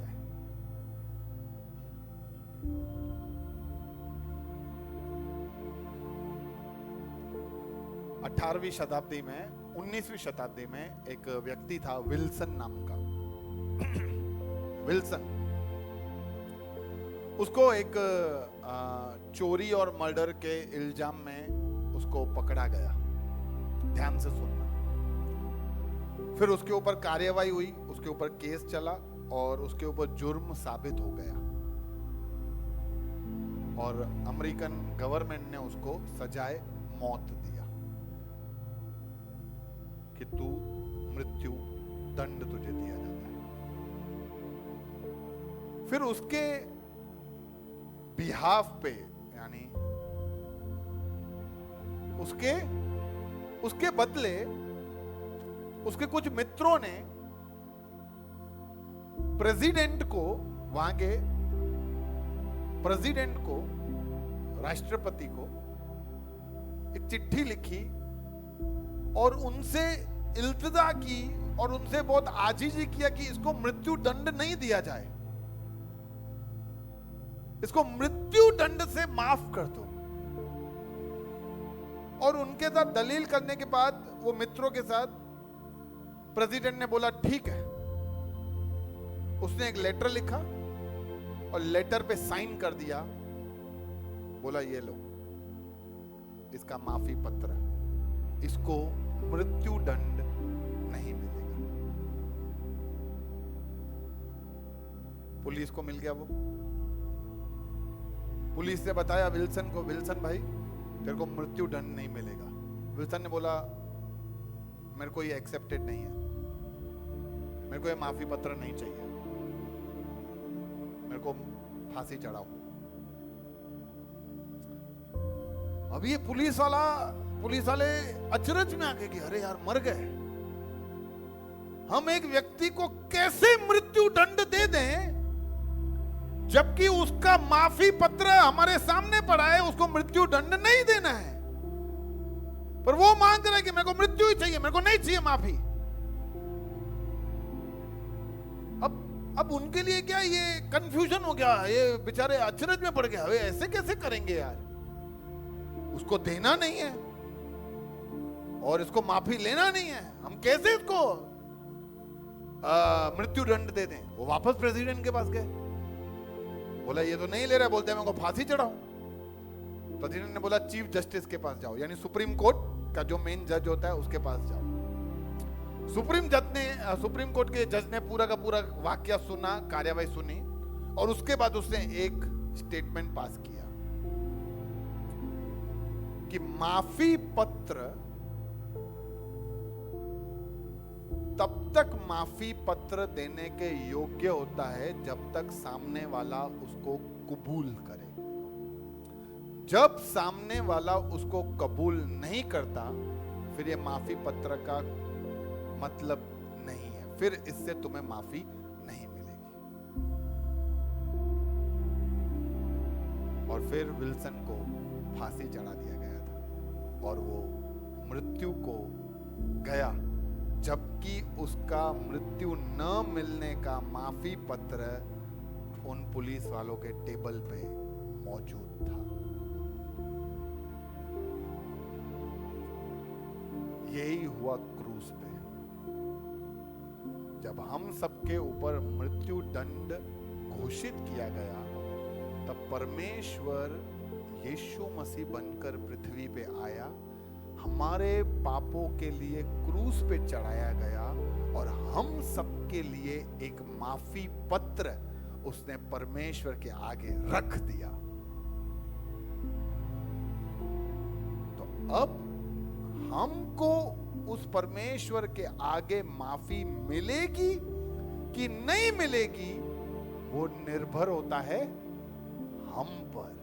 [SPEAKER 1] 18वीं शताब्दी में, 19वीं शताब्दी में एक व्यक्ति था विल्सन नाम का। विल्सन, उसको एक चोरी और मर्डर के इल्जाम में उसको पकड़ा गया। ध्यान से सुनना। फिर उसके ऊपर कार्यवाही हुई, उसके ऊपर केस चला और उसके ऊपर जुर्म साबित हो गया और अमेरिकन गवर्नमेंट ने उसको सजाए मौत दिया कि तू मृत्यु दंड तुझे दिया जाता है। फिर उसके बिहाफ पे, यानी उसके बदले उसके कुछ मित्रों ने प्रेसिडेंट को, वहां के प्रेसिडेंट को, राष्ट्रपति को एक चिट्ठी लिखी और उनसे इल्तिजा की और उनसे बहुत आजीजी किया कि इसको मृत्यु दंड नहीं दिया जाए, इसको मृत्यु दंड से माफ कर दो। और उनके साथ दलील करने के बाद वो मित्रों के साथ प्रेसिडेंट ने बोला ठीक है। उसने एक लेटर लिखा और लेटर पे साइन कर दिया, बोला ये लो इसका माफी पत्र, इसको मृत्यु दंड नहीं मिलेगा। पुलिस को मिल गया वो। पुलिस ने बताया विल्सन को, विल्सन भाई तेरे को मृत्यु दंड नहीं मिलेगा। विल्सन ने बोला मेरे को ये एक्सेप्टेड नहीं है, मेरे को ये माफी पत्र नहीं चाहिए, मेरे को फांसी चढ़ाओ। अभी ये पुलिस वाले अचरज में आके कि अरे यार मर गए, हम एक व्यक्ति को कैसे मृत्यु दंड दे दें जबकि उसका माफी पत्र हमारे सामने पड़ा है, उसको मृत्यु दंड नहीं देना है, पर वो मांग रहा है कि मेरे को मृत्यु ही चाहिए, मेरे को नहीं चाहिए माफी। अब उनके लिए क्या ये कंफ्यूजन हो गया, ये बेचारे अचरज में पड़ गया, वे ऐसे कैसे करेंगे यार, उसको देना नहीं है और इसको माफी लेना नहीं है, हम कैसे इसको मृत्यु दंड दे दें। वो वापस प्रेसिडेंट के पास गए, बोला ये तो नहीं ले रहा, बोलते हैं मैं को फांसी चढ़ाऊं। प्रेसिडेंट ने बोला चीफ जस्टिस के पास जाओ, यानी सुप्रीम कोर्ट का जो मेन जज होता है उसके पास जाओ। सुप्रीम कोर्ट के जज ने पूरा का पूरा वाकया सुना, कार्यवाही सुनी, और उसके बाद उसने एक स्टेटमेंट पास किया कि माफी पत्र तब तक माफी पत्र देने के योग्य होता है जब तक सामने वाला उसको कबूल करे। जब सामने वाला उसको कबूल नहीं करता, फिर ये माफी पत्र का मतलब नहीं है, फिर इससे तुम्हें माफी नहीं मिलेगी। और फिर विल्सन को फांसी चढ़ा दिया गया था और वो मृत्यु को गया, जबकि उसका मृत्यु न मिलने का माफी पत्र उन पुलिस वालों के टेबल पे मौजूद था। यही हुआ क्रूस पे, जब हम सबके ऊपर मृत्यु दंड घोषित किया गया, तब परमेश्वर यीशु मसीह बनकर पृथ्वी पे आया, हमारे पापों के लिए क्रूस पे चढ़ाया गया और हम सबके लिए एक माफी पत्र उसने परमेश्वर के आगे रख दिया। तो अब हमको उस परमेश्वर के आगे माफी मिलेगी कि नहीं मिलेगी, वो निर्भर होता है हम पर।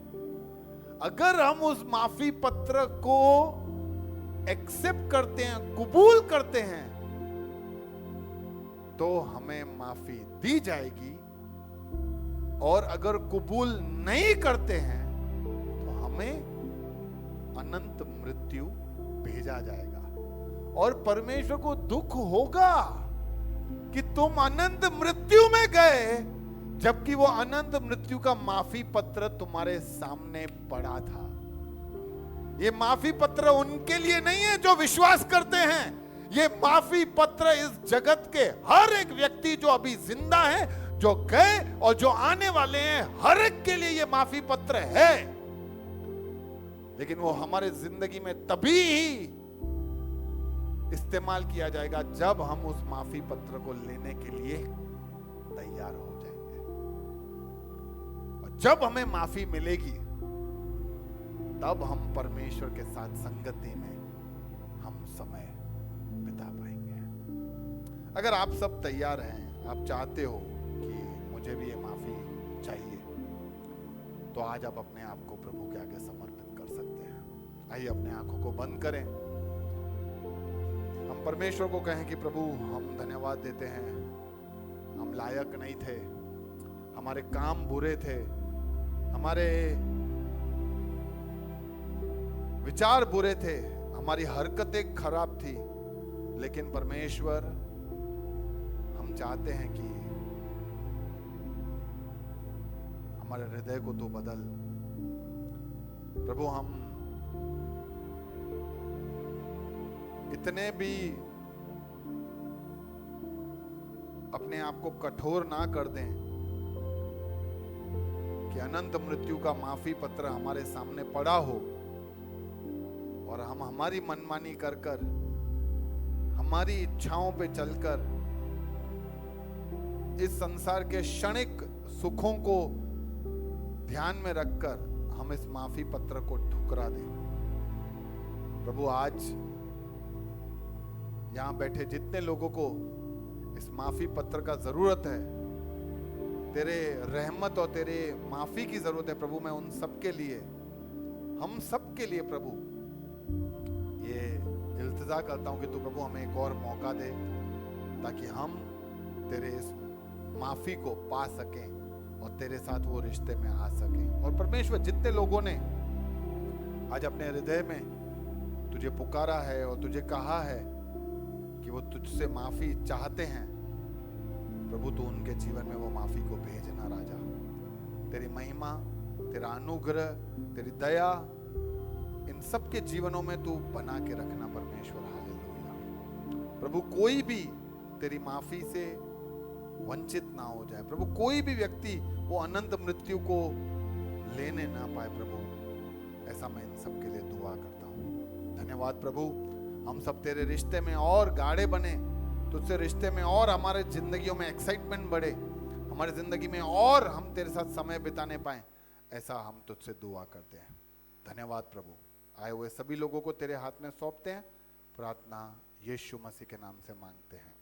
[SPEAKER 1] अगर हम उस माफी पत्र को एक्सेप्ट करते हैं, कबूल करते हैं, तो हमें माफी दी जाएगी, और अगर कबूल नहीं करते हैं तो हमें अनंत मृत्यु भेजा जाएगा। और परमेश्वर को दुख होगा कि तुम अनंत मृत्यु में गए, जबकि वो अनंत मृत्यु का माफी पत्र तुम्हारे सामने पड़ा था। ये माफी पत्र उनके लिए नहीं है जो विश्वास करते हैं, ये माफी पत्र इस जगत के हर एक व्यक्ति जो अभी जिंदा है, जो गए और जो आने वाले हैं, हर एक के लिए ये माफी पत्र है। लेकिन वो हमारे जिंदगी में तभी ही इस्तेमाल किया जाएगा जब हम उस माफी पत्र को लेने के लिए तैयार हो जाएंगे। और जब हमें माफी मिलेगी, तब हम परमेश्वर के साथ संगति में हम समय बिता पाएंगे। अगर आप सब तैयार हैं, आप चाहते हो कि मुझे भी ये माफी चाहिए, तो आज आप अपने आप को प्रभु के आगे समर्पित कर सकते हैं। आइए अपने आंखों को बंद करें, हम परमेश्वर को कहें कि प्रभु हम धन्यवाद देते हैं, हम लायक नहीं थे, हमारे काम बुरे थे, हमारे विचार बुरे थे, हमारी हरकतें खराब थी, लेकिन परमेश्वर हम चाहते हैं कि हमारे हृदय को तू बदल। प्रभु हम इतने भी अपने आप को कठोर ना कर दें कि अनंत मृत्यु का माफी पत्र हमारे सामने पड़ा हो और हम हमारी मनमानी कर कर, हमारी इच्छाओं पे चलकर इस संसार के क्षणिक सुखों को ध्यान में रखकर हम इस माफी पत्र को ठुकरा दें। प्रभु आज यहां बैठे जितने लोगों को इस माफी पत्र का जरूरत है, तेरे रहमत और तेरे माफी की जरूरत है प्रभु, मैं उन सबके लिए, हम सबके लिए प्रभु ये इल्तिजा करता हूं कि तू प्रभु हमें एक और मौका दे, ताकि हम तेरे इस माफी को पा सकें और तेरे साथ वो रिश्ते में आ सकें। और परमेश्वर जितने लोगों ने आज अपने हृदय में तुझे पुकारा है और तुझे कहा है कि वो तुझसे माफी चाहते हैं, प्रभु तू उनके जीवन में वो माफी को भेजना राजा। तेरी महिमा, तेरा अनुग्रह, तेरी दया इन सब के जीवनों में तू बना के रखना परमेश्वर। हालेलुया। प्रभु कोई भी तेरी माफी से वंचित ना हो जाए प्रभु, कोई भी व्यक्ति वो अनंत मृत्यु को लेने ना पाए प्रभु, ऐसा मैं इन सब के लिए दुआ करता हूँ। धन्यवाद प्रभु, हम सब तेरे रिश्ते में और गाढ़े बने, तुझसे रिश्ते में और हमारे जिंदगियों में एक्साइटमेंट बढ़े, हमारी जिंदगी में और हम तेरे साथ समय बिताने पाए, ऐसा हम तुझसे दुआ करते हैं। धन्यवाद प्रभु। आए हुए सभी लोगों को तेरे हाथ में सौंपते हैं। प्रार्थना यीशु मसीह के नाम से मांगते हैं।